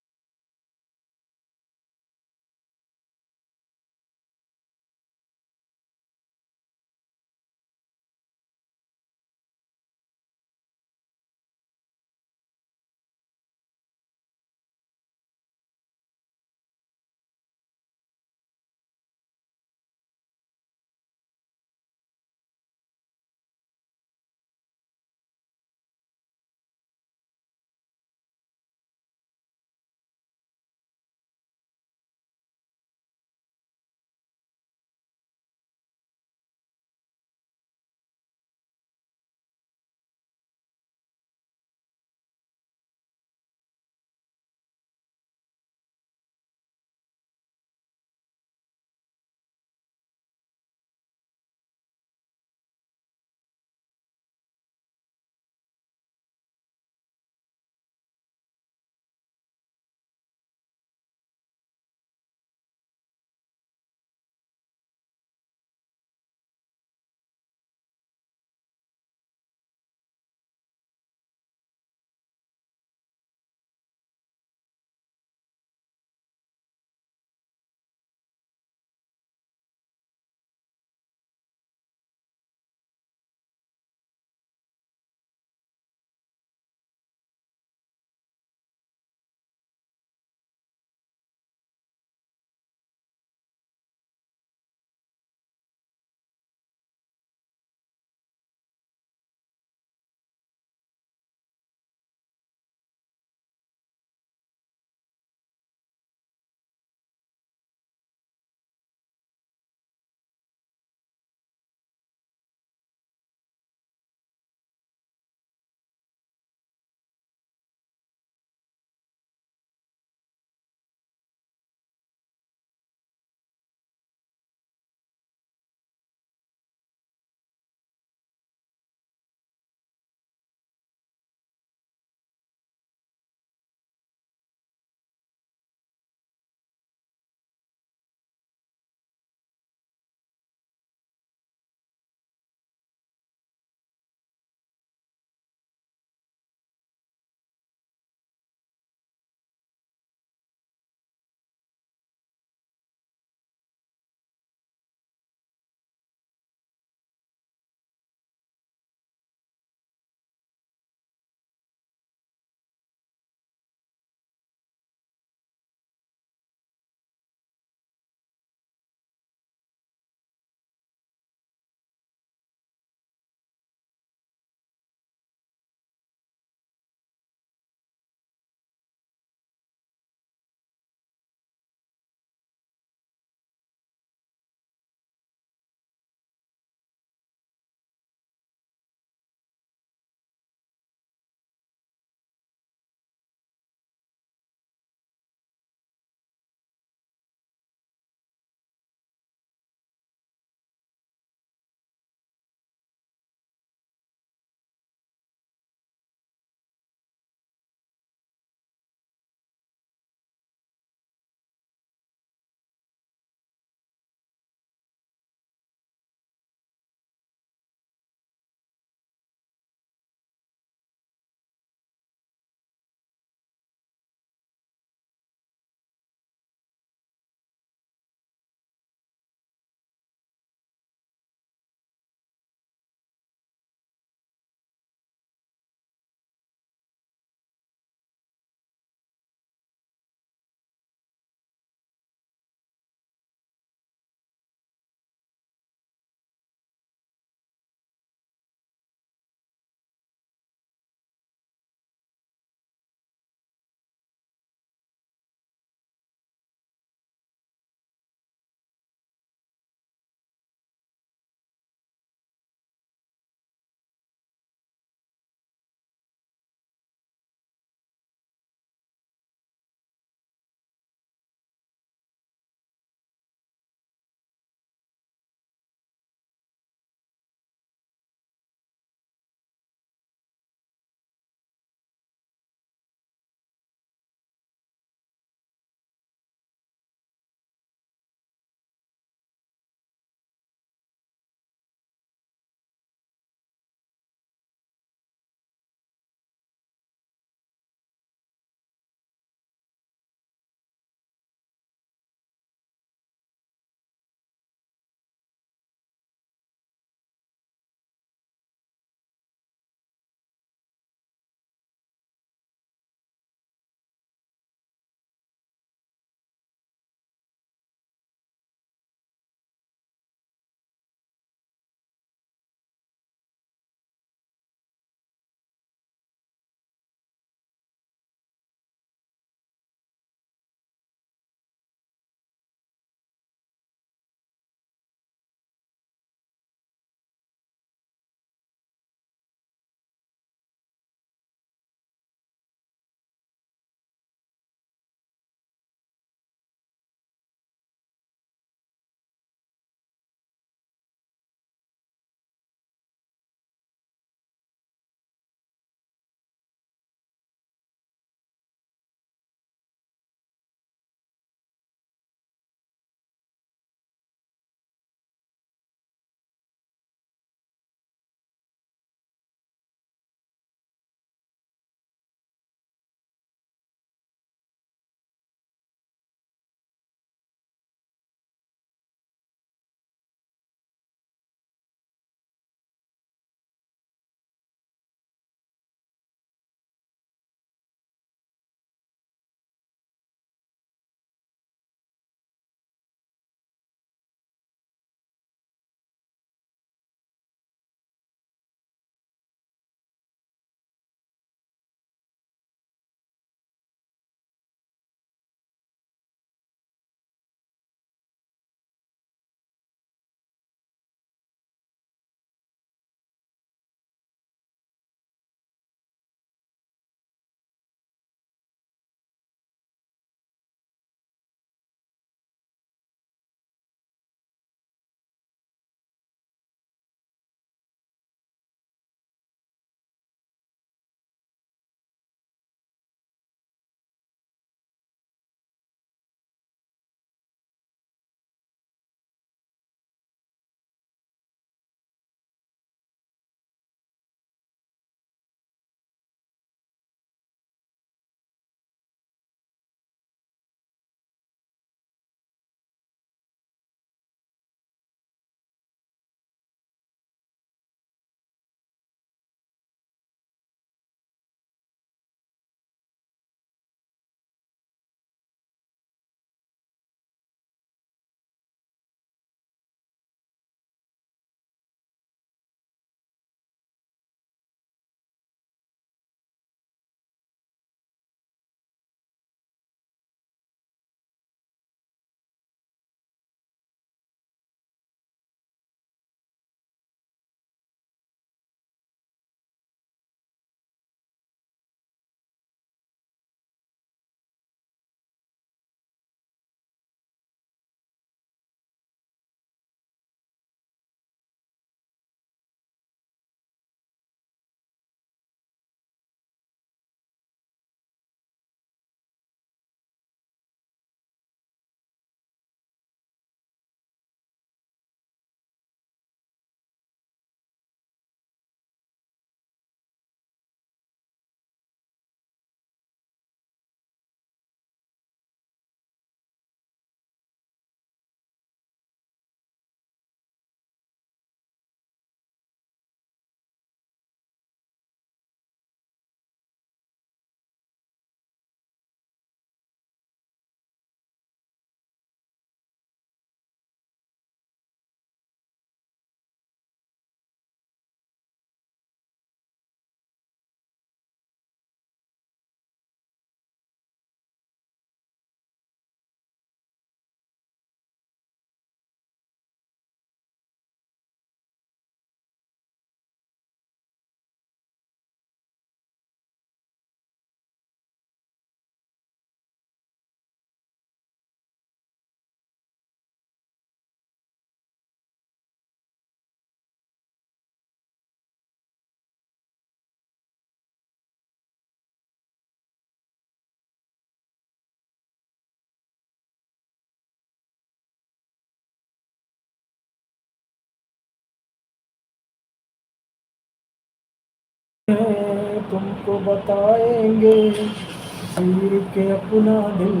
तुमको बताएंगे चीर के अपना दिल,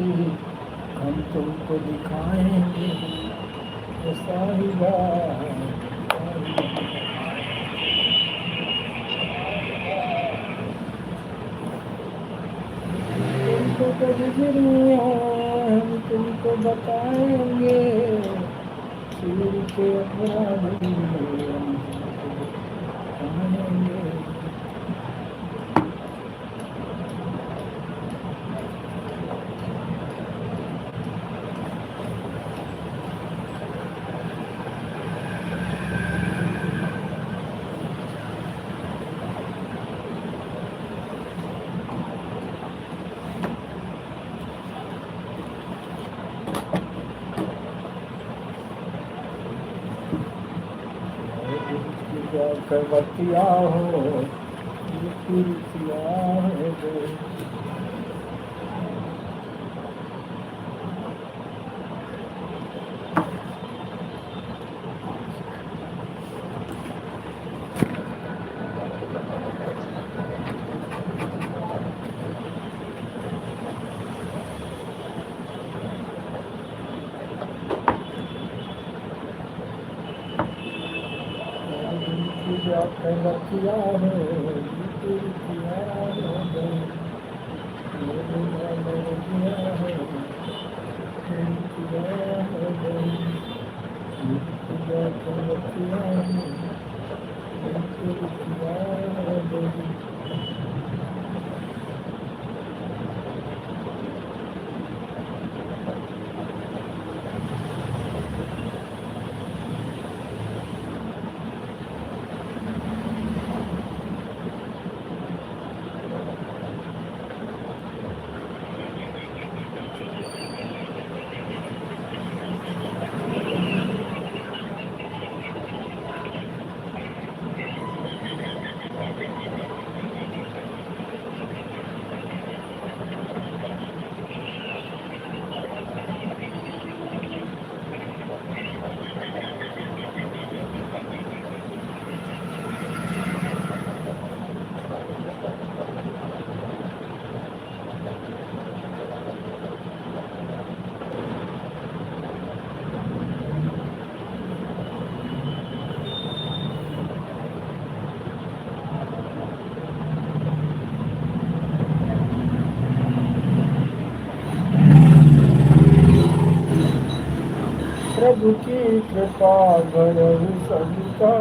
हम तुमको दिखाएंगे ओ साहिबा। तुमको कजरिया हम तुमको बताएंगे चीर के अपना दिल, हम तुमको दिखाएंगे। करवतिया हो कुर्सिया हो करवतिया हो कुर्सिया हो प्रभु की कृपा भरव सबका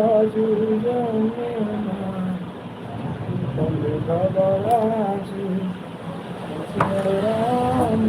राम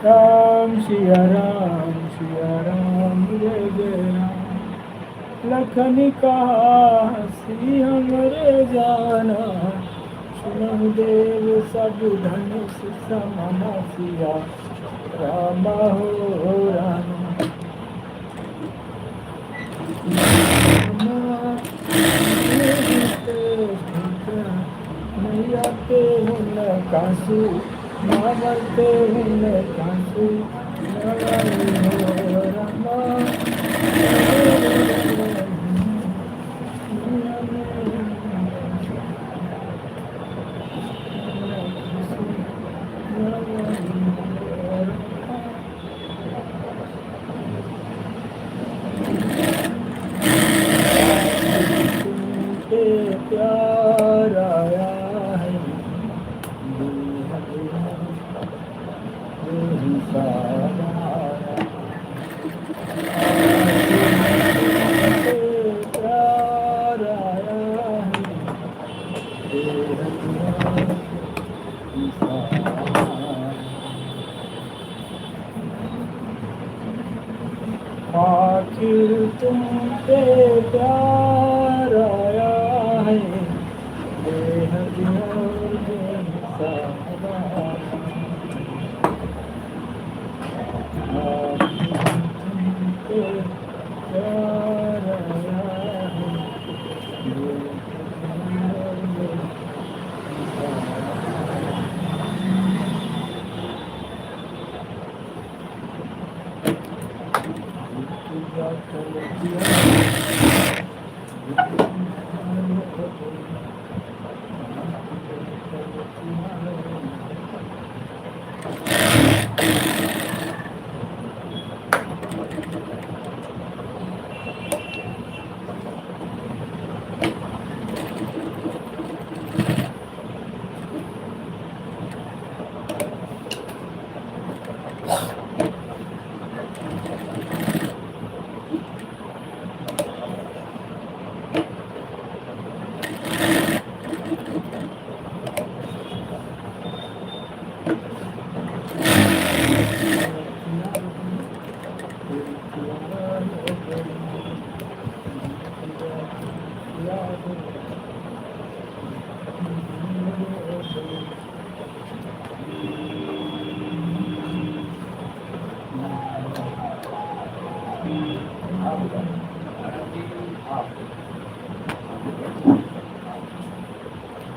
राम सिया राम जय जय राम। लखन कहा श्री हमरे जाना, सुनहु देव सब धनुष समन सिया राम हो राम। मैया ते हुन कासू मावते हुन कासू हो रामा। तुमसे प्यार आया है प्यार आया आखिर तुमसे प्यार आया है बेहद और बेसारा। आखिर तुमसे प्यार आया है बेहद और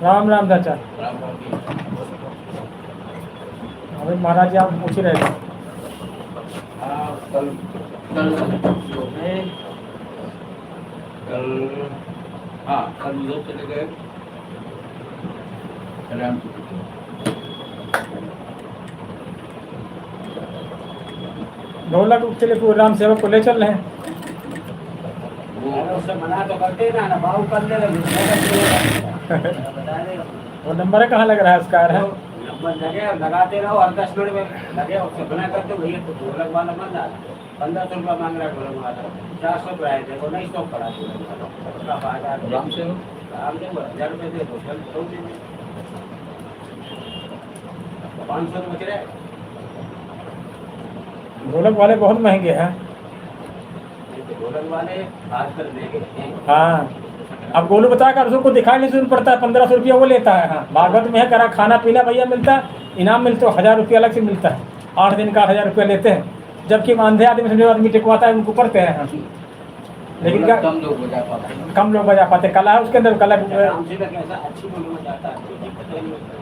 राम राम चाचा। अभी महाराज जी आप पूछ रहे थे। कल कल कल हाँ कल उधर चले गए कल्याण। ढोलक के लिए कोई राम सेवक को ले चल रहे हैं। उससे मना तो करते ना भाव कर ले वो नंबर कहाँ लग रहा है उसका है? नंबर लगे लगाते रहो और 10 मिनट में लगे उससे मना करते भैया तो ढोलक वाला मन रहा 1500 रुपया मांग रहा ढोलक वाला 400 रुपया आए थे वो नहीं स्टॉप करा उसका फायदा राम से 1000 रुपये दे दो 500 तो बच रहे। ढोलक वाले बहुत महंगे हैं। ढोलक वाले आजकल महंगे। हाँ अब गोलू बता कर उसको दिखाई नहीं सुन पड़ता है। 1500 रुपया वो लेता है। हाँ भागवत में है करा खाना पीना भैया मिलता है, इनाम मिलता है 1000 रुपया अलग से मिलता है। 8 दिन का 8000 रुपया लेते हैं, जबकि अंधे आदमी समझो आदमी टिकवाता है उनको पढ़ते हैं। हाँ लेकिन क्या कम लोग बजा पाते हैं। कम लोग बजा पाते, कला है उसके अंदर, कला राम जी का कैसा अच्छी बोली में जाता है कोई दिक्कत नहीं होती।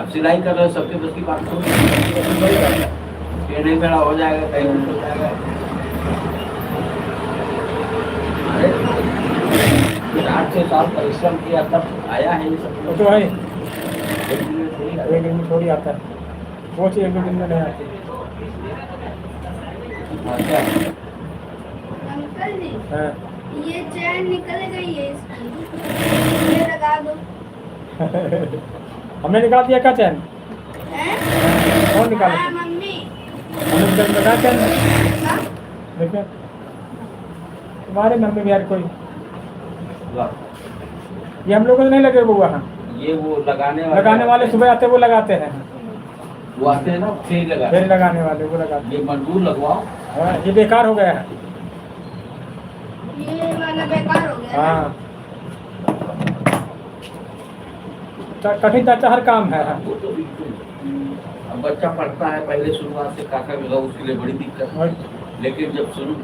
अब सिलाई कर रहे हो सबके बस की बात थोड़ी है। ये नहीं खड़ा हो जाएगा कहीं कुछ हो जाएगा। अरे 8-6 साल परिश्रम किया तब आया है ये सब। वो तो है, एक दिन में थोड़ी आया। एक दिन में थोड़ी आता है, वो चीज़ एक दो दिन में नहीं आती। हाँ, क्या? अंकल जी हाँ। ये चैन निकल गई है इसकी, ये लगा दो। हमने निकाल दिया क्या चैन? हैं? कौन निकाला? हाँ मम्मी। हमने चैन लगा चैन, हाँ? देखिए तुम्हारे मम्मी भी यार कोई, वाह, ये हम लोगों को नहीं लगे बुआ। हाँ, ये वो लगाने वाले सुबह आते वो लगाते हैं, वो आते हैं ना फेरी लगा। फिर लगाने वाले वो लगाते ये मजदूर लगवाओ। हैं। हाँ, ये बेकार हो गया है। ये वाला बेकार हो गया ना? हाँ, कठिन चाचा हर काम है। हाँ। वो तो बिल्कुल। अब बच्चा पढ़ता है पहले शुरुआत से काका मिला उसके लिए बड़ी दिक्कत है। लेकिन जब शुरू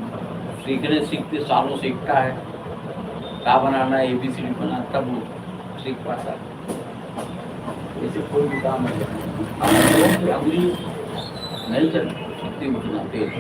सीखते सालों सीखता है क्या बनाना है ABCD बना तब वो सीख पाता है। ऐसे कोई भी काम है अब लोगों की अगली नहीं चल सकती उतना तेज।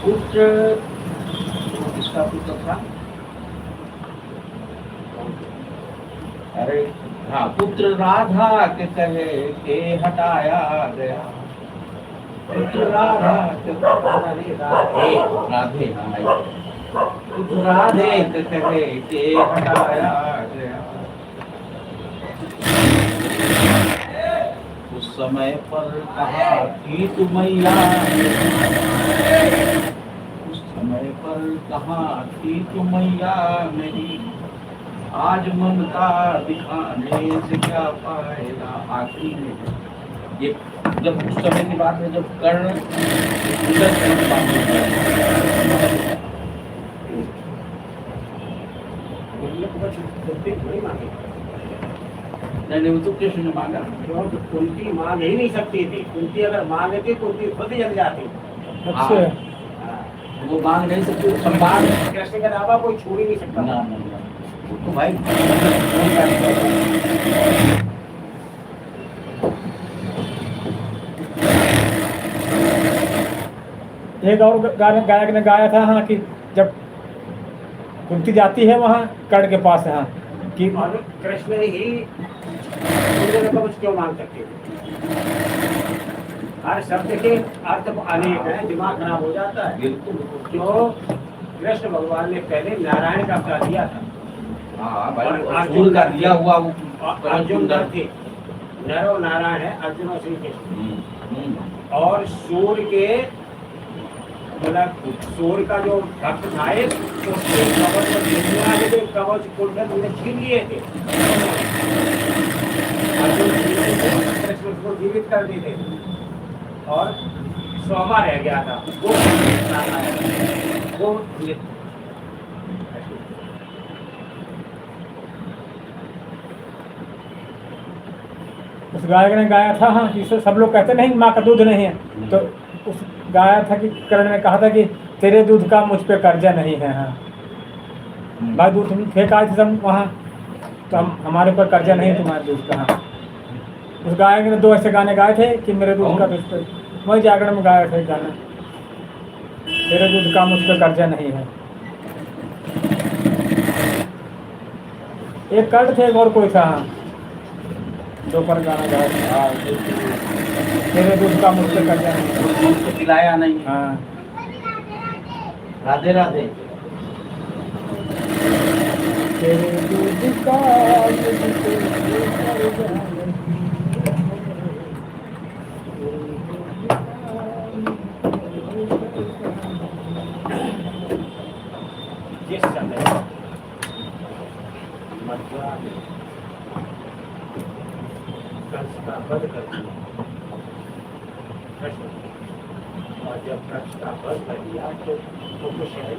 पुत्र किसका पुत्र था? अरे हाँ, पुत्र राधा के कहे के हटाया गया। पुत्र राधा के राधे राधे हाँ, पुत्र राधे के कहे के हटाया गया। उस समय पर कहा कि तू मैया, उस समय पर कहा कि तू मैया मेरी, आज ममता दिखाने से क्या पाएगा। आखिरी में ये जब उस समय की बात है जब कर्ण नहीं वो तो कृष्ण ने मांगा, क्योंकि कुंती मांग ही नहीं सकती थी। कुंती अगर मांगती कुंती खुद ही जल जाती। अच्छा वो मांग नहीं सकती, सम्मान कृष्ण के अलावा कोई छू ही नहीं सकता। ना तो भाई एक और गायक ने गाया था हाँ कि जब कुंती जाती है वहाँ कर्ण के पास हाँ कि और कृष्ण ही कवच क्यों मांग सकते थे? हर शब्द के अर्थ अनेक है, दिमाग खराब हो जाता है। जो कृष्ण भगवान ने पहले नारायण का अवतार दिया था। हाँ भाई और अर्जुन का दिया हुआ वो अर्जुन नर थे, नरो नारायण है, अर्जुन और श्री कृष्ण। और सूर्य के मतलब सूर्य का जो भक्त था उसके कवच और देखने वाले जो कवच कुंडल उन्हें छीन लिए थे। अर्जुन कृष्ण उसको जीवित कर दिए थे और सोमा रह गया था वो उस गायक ने गाया था हाँ कि सब लोग कहते नहीं माँ का दूध नहीं है, तो उस गाया था कि कर्ण ने कहा था कि तेरे दूध का मुझ पे कर्जा नहीं है। हाँ भाई दूध तुम फेंक आए थे सब वहाँ, तो हमारे पर कर्जा नहीं है तुम्हारे दूध का। हाँ उस गायक ने 2 ऐसे गाने गाए थे कि मेरे दूध का तुझ पे, वही जागरण में गाया था गाना, तेरे दूध का मुझ पे कर्जा नहीं है। एक कर्ण थे, एक और कोई था हाँ 2 पर गाना गाया था, तेरे दूध का मुझ पे कर्जा नहीं है। दूध को पिलाया नहीं। हाँ राधे राधे। तेरे दूध का मुझ पे कर्जा नहीं। जिस समय मथुरा में कंस का वध कर दिया कृष्ण, और जब कंस का वध कर दिया तो खुश है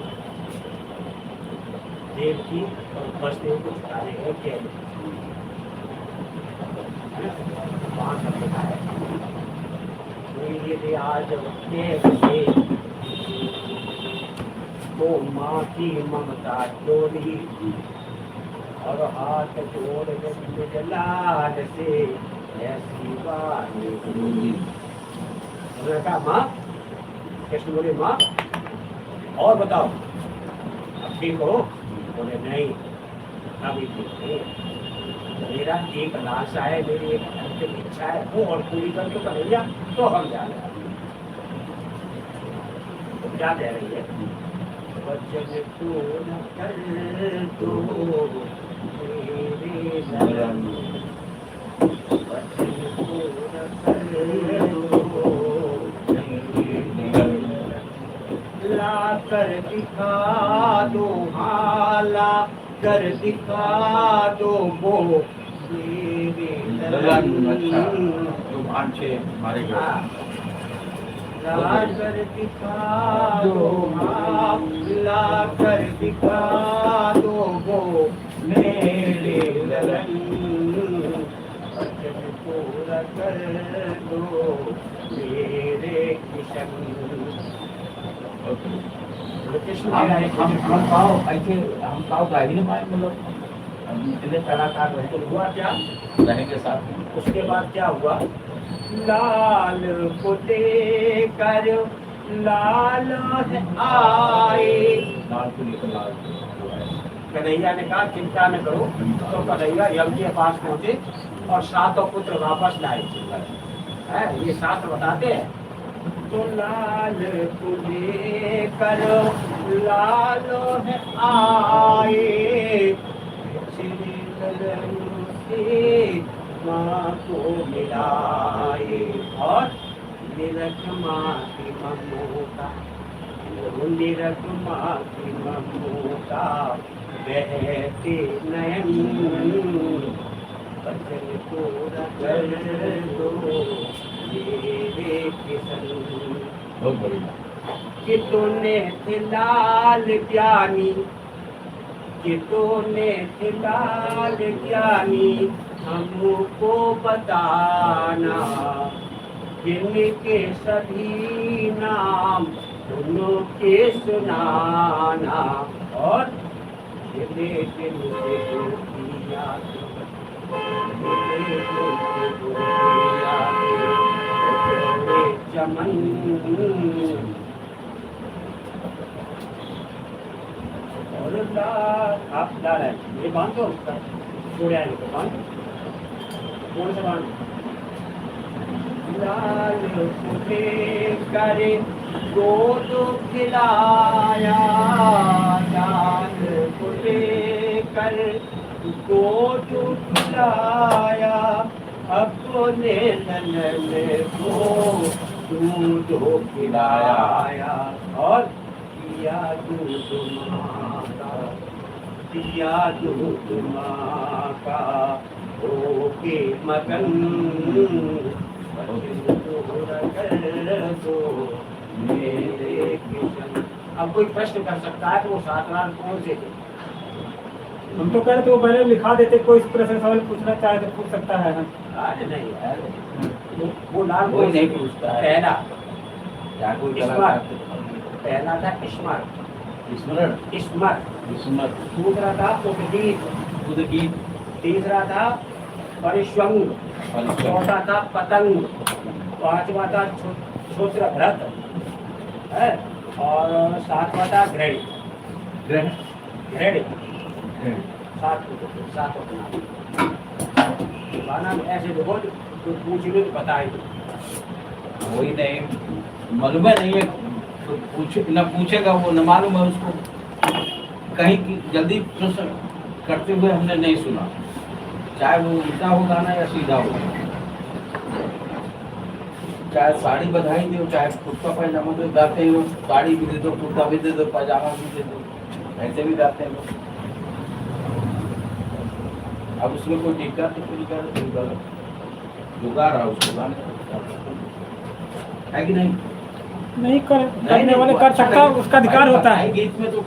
देवकी और वसुदेव को छुड़ाने गए केवल वहाँ सब बताया ये आज तो माँ की ममता डोली और हाथ जोड़ लाल से ऐसी बात उन्होंने कहा माँ, कृष्ण बोले माँ और बताओ अब ठीक हो? बोले नहीं अभी ठीक नहीं, मेरा एक लालसा है, मेरी एक अंतिम इच्छा है, वो और पूरी कर दो कन्हैया तो हम जा रहे हैं। तो क्या कह रही है? वचन पूर्ण कर दो मेरे धर्म, वचन पूर्ण कर दो ला कर दिखा दो, हाला कर दिखा दो वो मेरे जो भांचे हमारे ला कर दिखा दो, ला कर दिखा दो वो मेरे ललन, वचन पूरा कर दो मेरे किशन। हम पाओ गा ही नहीं पाए, मतलब इतने कलाकार रहे। तो हुआ क्या? रहने के साथ उसके बाद क्या हुआ? लाल को देकर लाल आए। लाल को लेकर लाल कन्हैया ने कहा चिंता न करो। तो कन्हैया यम के पास पहुंचे और सातों पुत्र वापस लाए। है ये शास्त्र बताते हैं। तो लाल तुझे करो लाल आए, श्री ललन से माँ को मिलाए। और निरख माँ की ममता, निरख माँ की ममता, बहते नयन बचन को कर दो मेरे किशन। बहुत बढ़िया। कि तूने थे लाल ज्ञानी, कि तूने थे लाल ज्ञानी, हमको बताना जिनके सभी नाम उनके सुनाना। और जिन्हें जिनसे किया चमन। और आप ला रहे हैं ये बांध दो उसका जोड़े आने को बांध कौन सा बांध। लाल तुझे करे गोद खिलाया, लाल तुझे कर गोद खिलाया, अपने ननन को दूध खिलाया। और पिया दूध माँ का, पिया दूध माँ का होके मगन, कर दो मेरे किशन। अब कोई प्रश्न कर सकता है कि वो 7 राग कौन से थे। हम तो कह रहे थे वो पहले लिखा देते, कोई इस तरह से सवाल पूछना चाहे तो पूछ सकता है। अरे नहीं यार, वो नाम कोई नहीं पूछता है। पहला क्या कोई स्मर, पहला था स्मर, स्मरण, स्मर। स्मर, दूसरा था उपदीप, उदगीत, तीसरा था परिश्वंग, चौथा था पतंग, पांचवा था क्षुद्रभ्रत है, और सातवां था घृण। ग्रहण, घृण ग्रहण। सात गाना में ऐसे देखो तो पूछ लो तो बताए। वही नहीं मालूम है, नहीं है तो पूछे न पूछेगा वो, न मालूम है उसको। कहीं की जल्दी प्रश्न करते हुए हमने नहीं सुना, चाहे वो उल्टा हो गाना या सीधा हो। चाहे साड़ी बधाई दो, चाहे कुर्ता पैजामा दो, गाते हो साड़ी भी दे दो, कुर्ता भी दे दो, पैजामा भी दे दो, ऐसे भी गाते हैं लोग। अब उसमें कोई दिक्कत तो कोई कर जो गा रहा है उसको गाने है कि नहीं। नहीं करने वाले कर सकता है, उसका अधिकार होता है। गीत में तो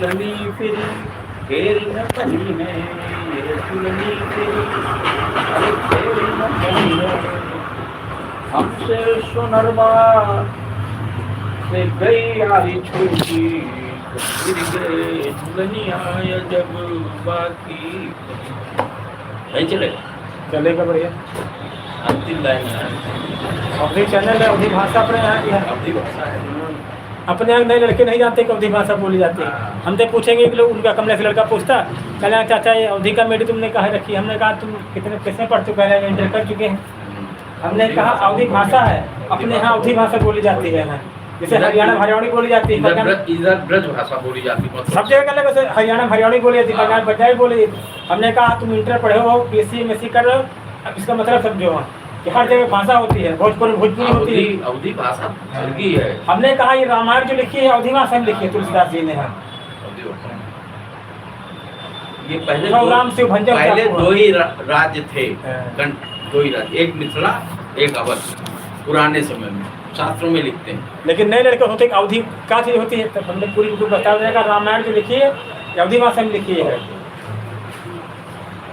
दुल्हनी फिरी फेर न बनी है, ये दुल्हनी फिरी अरे फेर न बनी है। हमसे सुनरवा से गई आई छूटी, फिर गए दुल्हनिया जब बाकी। नहीं चलेगा, चलेगा बढ़िया। अंतिम लाइन है, अवधी चैनल है, अवधी भाषा अपने यहाँ की है। अवधी भाषा है। अपने यहाँ नए लड़के नहीं जानते कि अवधी भाषा बोली जाती है। हमसे पूछेंगे कि लोग, उनका कमरे से लड़का पूछता, कहना चाचा ये अवधी का मेडी तुमने कहाँ रखी? हमने कहा तुम कितने किसमें पढ़ चुके हैं, इंटर कर चुके हैं। हमने कहा अवधी भाषा है, अपने यहाँ अवधी भाषा बोली जाती है ना, जैसे हरियाणा हरियाणी बोली जाती है, इधर ब्रज भाषा बोली जाती है, सब जगह अलग। वैसे हरियाणा हरियाणी बोली जाती है, बंगाल बजाई बोली जाती है। हमने कहा तुम इंटर पढ़े हो, PSC MSc कर रहे हो, अब इसका मतलब समझो कि हर जगह भाषा होती है, भोजपुरी होती है, अवधी भाषा अलगी है। हमने कहा ये रामायण जो लिखी है अवधी भाषा में लिखी है, तुलसीदास जी ने है। अवधी भाषा ये पहले राम शिव भंजन पहले दो ही राज्य थे, हाँ। दो ही राज्य, एक मिथिला एक अवध, पुराने समय में शास्त्रों में लिखते हैं। लेकिन नए लड़के होते अवधी क्या चीज होती है, तो हमने पूरी उनको बता देगा रामायण जो लिखी है ये अवधी भाषा में लिखी है।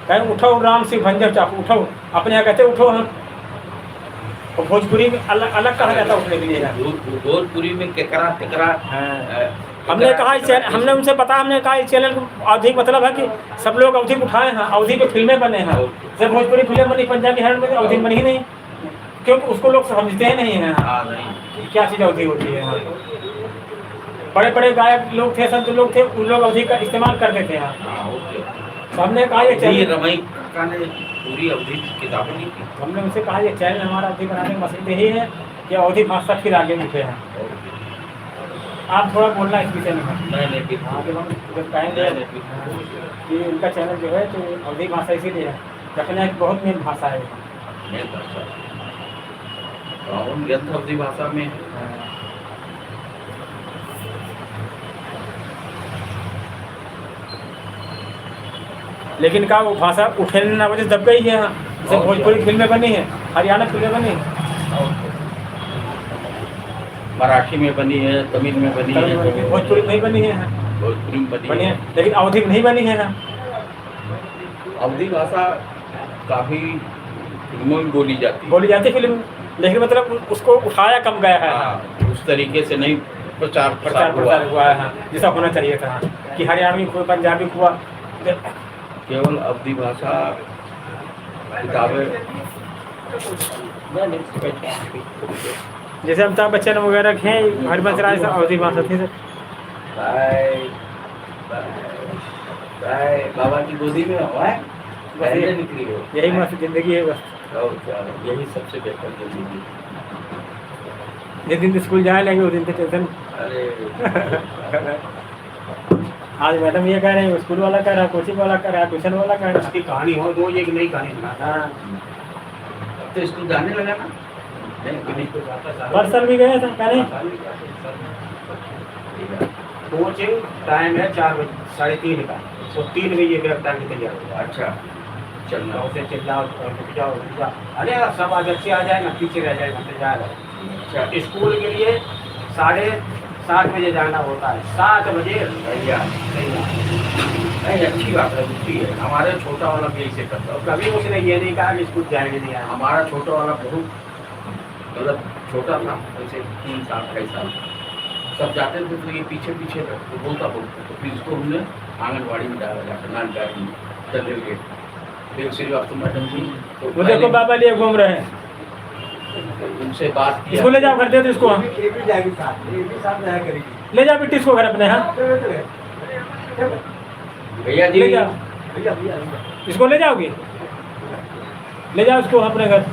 कहें उठो राम शिव भंजन चाप, उठो, अपने यहाँ कहते उठो हम, और भोजपुरी में अलग अलग कहा जाता है उठने के लिए। भोजपुरी में केकरा केकरा। हमने कहा हमने उनसे बताया, हमने कहा इस चैनल को अवधी मतलब है कि सब लोग अवधी उठाए हैं, अवधी पे फिल्में बने हैं। जब भोजपुरी फिल्म बनी पंजाबी हरण में, अवधी बनी ही नहीं, क्योंकि उसको लोग समझते ही नहीं हैं क्या चीज़ अवधी होती है। बड़े बड़े गायक लोग थे, संत लोग थे, उन लोग अवधी का इस्तेमाल करते थे यहाँ। तो हमने कहा ये चैनल, रमई काका ने पूरी अवधी की किताबें लिखी। हमने उनसे कहा ये चैनल हमारा अवधी बनाने का मकसद यही है कि अवधी भाषा फिर आगे निकले हैं। आप थोड़ा बोलना इस विषय में। नहीं हाँ, जब हम जब कहेंगे कि उनका चैनल जो है तो अवधी भाषा इसीलिए है, रखना एक बहुत मेन भाषा है। ग्रंथ अवधी भाषा में लेकिन का वो भाषा उठने ना वजह दब गई है यहाँ। जैसे भोजपुरी फिल्में बनी है, हरियाणा फिल्में बनी है, मराठी में बनी है, तमिल में बनी है, भोजपुरी नहीं बनी है, भोजपुरी में बनी है, लेकिन अवधी में नहीं बनी है ना। अवधी भाषा काफी फिल्मों में बोली जाती है, फिल्म, लेकिन मतलब उसको उठाया कम गया है। उस तरीके से नहीं प्रचार प्रसार हुआ है जैसा होना चाहिए था कि हरियाणवी हुआ, पंजाबी हुआ। केवल अवधी भाषा किताबें, जैसे अमिताभ बच्चन वगैरह हैं, हरिवंश राय से अवधी भाषा थी। बाबा की गोदी में हुआ है, पहले निकली हो, यही मस्त जिंदगी है बस। यही सबसे बेहतर जिंदगी। जिस दिन स्कूल जाए लेंगे उस दिन से टेंशन। अरे आज मैडम ये कह रहे हैं, स्कूल वाला कह रहा है, कोचिंग वाला कह रहा है, ट्यूशन वाला कह रहा है। उसकी कहानी हो रोज एक नई कहानी सुनाता है। अब तो स्कूल जाने लगा ना, कहीं तो जाता सारा। हर साल भी गए थे पहले। कोचिंग टाइम है 4 बजे 3:30 का, तो 3 बजे बैग टांग के तैयार हो। अच्छा चलना उसे चिल्लाओ रुक जाओ। अरे सब आज अच्छे आ जाए ना, पीछे रह जाए इंतजार है। अच्छा स्कूल के लिए 7:30 बजे जाना होता है, 7 बजे भैया नहीं, अच्छी बात है, अच्छी है। हमारे छोटा वाला भी ऐसे करता है, कभी उसने ये नहीं कहा कि स्कूल जाएंगे नहीं आए। हमारा छोटा वाला बहुत मतलब छोटा था, जैसे 3 साल 2.5 साल, सब जाते थे तो ये पीछे पीछे बोलता तो फिर इसको हमने आंगनबाड़ी में डाला जाकर नानकारी में चंदेल गेट। फिर श्रीवास्तव मैडम जी तो वो देखो बाबा लिए घूम रहे हैं, उनसे बात की, इसको ले जाओ घर दे दो इसको। हम ये भी जाएगी साथ जाया करेगी। ले जाओ बेटी इसको घर अपने। हाँ भैया जी ले जाओ, भैया इसको ले जाओगे, ले जाओ इसको अपने घर।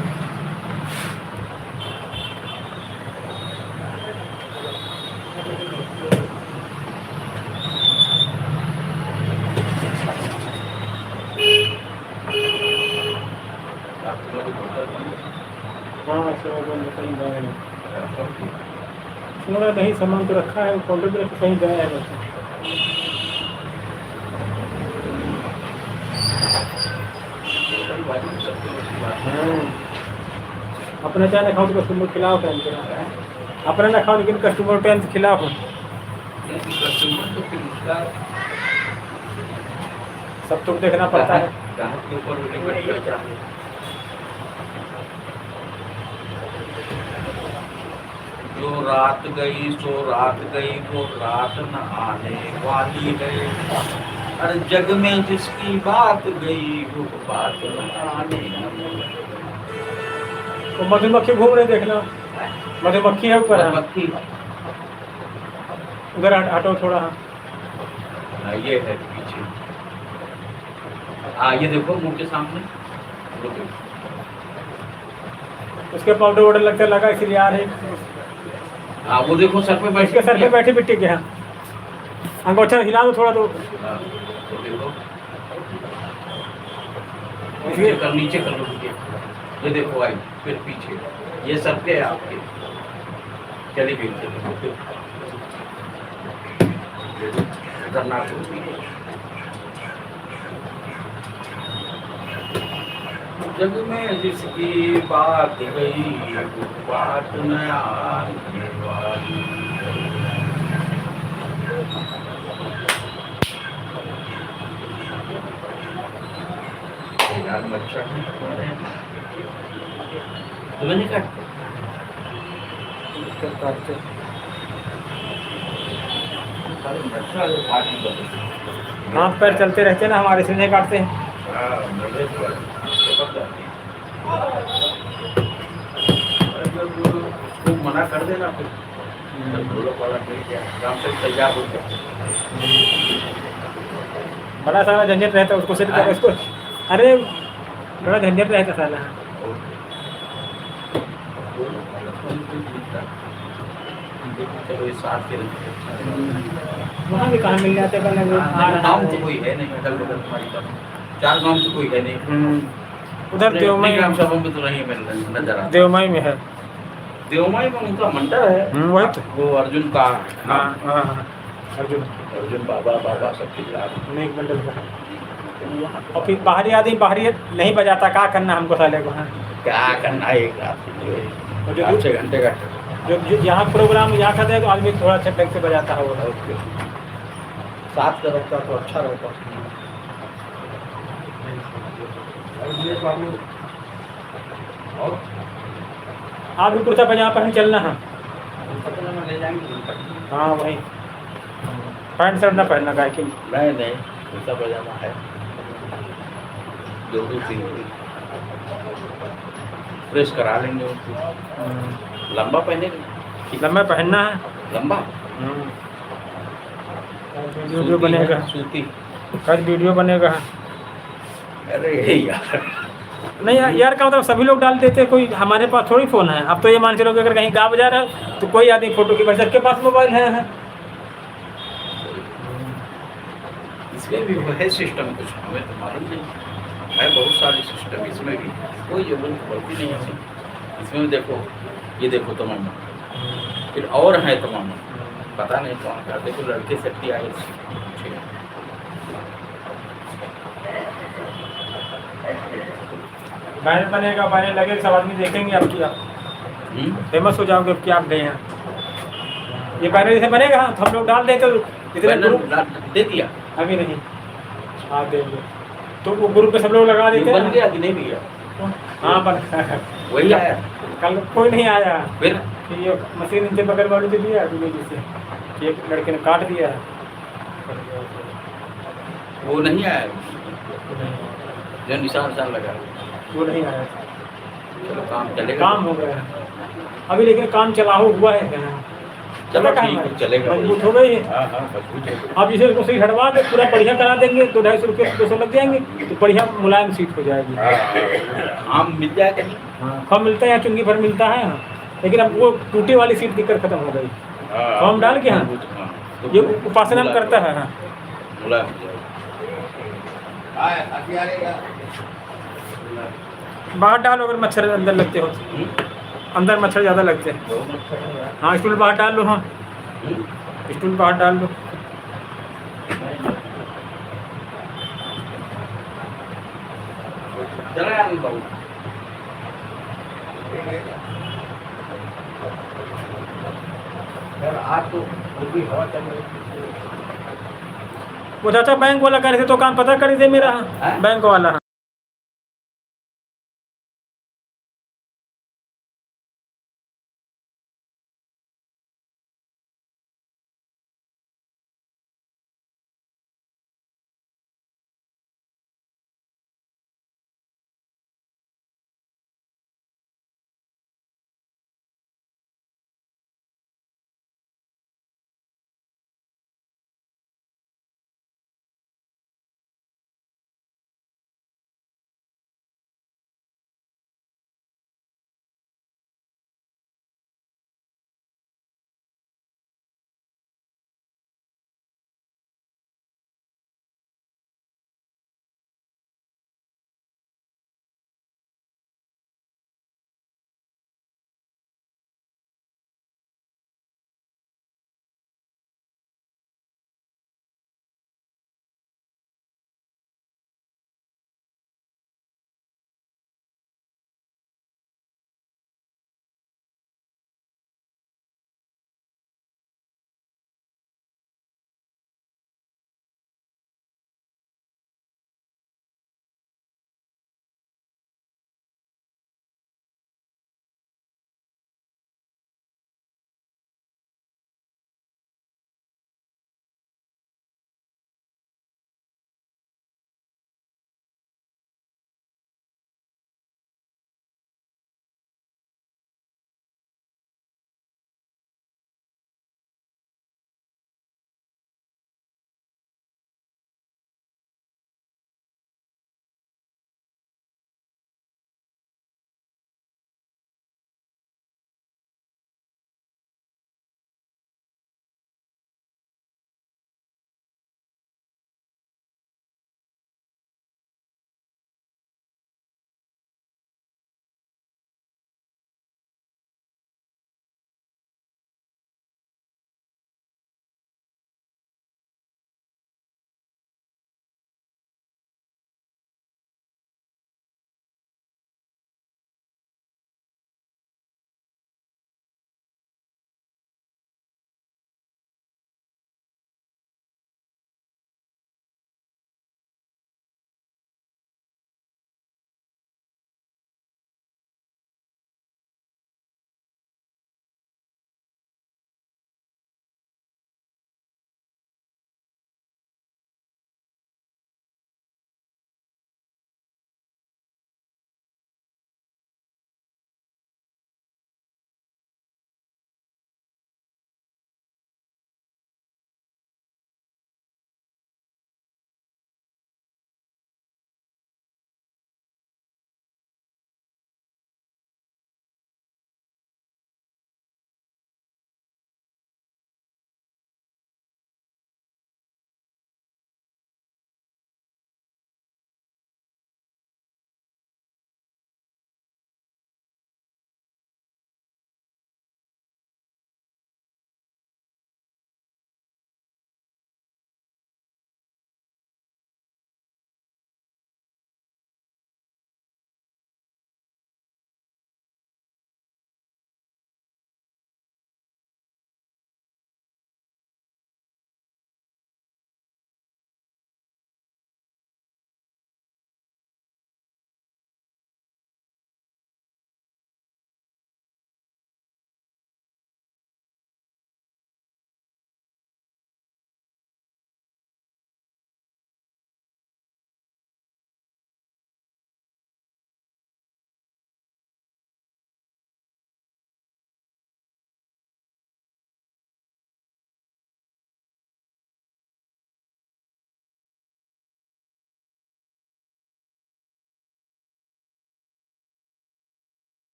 हाँ कहीं गए नहीं, उन्होंने कहीं सामान तो रखा है, काउंटर पे कहीं गया है। अपना चाय ना खाओ तो कस्टमर खिलाओ, टाइम अपना ना खाओ लेकिन कस्टमर टाइम खिलाओ। कस्टमर तो फिर उसका सब तो देखना पड़ता है। ग्राहक के ऊपर डिपेंड करता है। जो रात गई सो रात गई, वो रात न आने वाली है। हर जग में जिसकी बात गई, वो बात न आने वाली है। वो मधुमक्खी घूम रही देखना, मधुमक्खी है ऊपर। हाँ। मधुमक्खी, उधर हटो थोड़ा। हाँ हाँ, ये है पीछे। हाँ, ये देखो मुंह के सामने। रुको। उसके पाउडर वाउडर लगता लगा इसलिए आ रही। हाँ, वो देखो सर पे बैठ इसके सर पे बैठी बिट्टी के। हाँ अंगूठा हिला दो थोड़ा तो। हाँ, तो देखो इसलिए नीचे कर लो। ये देखो आई, फिर पीछे, ये सर पे है आपके। चली गई खतरनाक होती है। जग में जिसकी बात गई, वो बात न आने वाली। यार मच्छर तुम्हें नहीं काटते? काटते हाथ पैर चलते रहते ना हमारे, से नहीं काटते हैं। तो मना कर देना फिर। काम से तैयार हो गया। बड़ा सारा झंझट रहता है उसको सेट कर उसको। अरे बड़ा झंझट रहता साला। चलो ये साथ के वहाँ भी कहाँ मिल जाते हैं गाँव तो कोई है नहीं, अगल बगल तुम्हारी तरफ 4 गाँव तो कोई है नहीं। उधर देवमई ग्राम सभा में तो नहीं मिल नजर आता। देवमई में है। देवमई में उनका मंदिर है। वही तो। वो अर्जुन का। हाँ हाँ हाँ अर्जुन अर्जुन बाबा बाबा सब खिलाफ। एक बंडल का। और फिर बाहरी आदमी बाहरी नहीं बजाता, क्या करना हमको साले को। हाँ क्या करना है एक रात जो 6 घंटे का। जो यहाँ प्रोग्राम यहाँ खाता है तो आदमी थोड़ा अच्छा ढंग से बजाता है वो। साथ का रहता तो अच्छा रहता। और आप भी कुर्ता पजामा पहन चलना है। ले जाएंगे। हाँ वही पैंट शर्ट ना पहनना गाय की। नहीं कुर्ता पजामा है। 2-3 प्रेस करा लेंगे उसको। लंबा पहने, लंबा पहनना है। लंबा वीडियो बनेगा। सूती। कल वीडियो बनेगा। अरे यार नहीं यार क्या मतलब सभी लोग डाल देते हैं, कोई हमारे पास थोड़ी फ़ोन है। अब तो ये मान के लोग अगर कहीं गा बजा रहा है तो कोई आदमी फोटो की वजह सबके पास मोबाइल है। इसमें भी है सिस्टम कुछ, हमें तो मालूम नहीं है। बहुत सारे सिस्टम इसमें भी, कोई जरूरत पड़ती नहीं है इसमें भी। देखो ये देखो तमाम, फिर और है तमाम, पता नहीं कौन का। देखो लड़के से भी आए। बैनर बनेगा, बैनर लगेगा, सब आदमी देखेंगे आपकी। आप फेमस हो जाओगे अब कि आप गए हैं। ये बैनर जैसे बनेगा तो हम लोग डाल दें तो इतने ग्रुप दे दिया अभी नहीं। हाँ देंगे तो वो ग्रुप पे सब लोग लगा देते बन हैं। गया कि नहीं भैया? हाँ बन वही आया कल कोई नहीं आया। फिर ये मशीन इनसे बगल वाली से दिया जिसे एक लड़के ने काट दिया। वो नहीं आया जो निशान लगा। वो नहीं आया। चलो काम चलेगा। काम हो गया अभी, लेकिन काम चलाओ हुआ है। चलो ठीक है, चलेगा। मजबूत हो गई है। हाँ मजबूत है। अब इसे उसको सीट हटवा के पूरा बढ़िया करा देंगे तो 250 रुपये 200 लग जाएंगे तो बढ़िया मुलायम सीट हो जाएगी। आम मिल जाए कहीं? हाँ फॉर्म मिलता है, यहाँ चुंगी भर मिलता है। लेकिन अब वो टूटी वाली सीट दिक्कत खत्म हो गई। फॉर्म डाल के। हाँ ये उपासना में करता है। हाँ मुलायम हो जाएगा। बाहर डालो अगर मच्छर अंदर लगते हो। अंदर मच्छर ज़्यादा लगते हैं। हाँ स्टूल बाहर डाल लो। हाँ स्टूल बाहर डाल लो। चला यार बाबू। यार आज तो पूरी हवा चल रही है। वो चाचा बैंक वाला कह रहे थे तो काम पता करी थे मेरा हाँ? बैंक वाला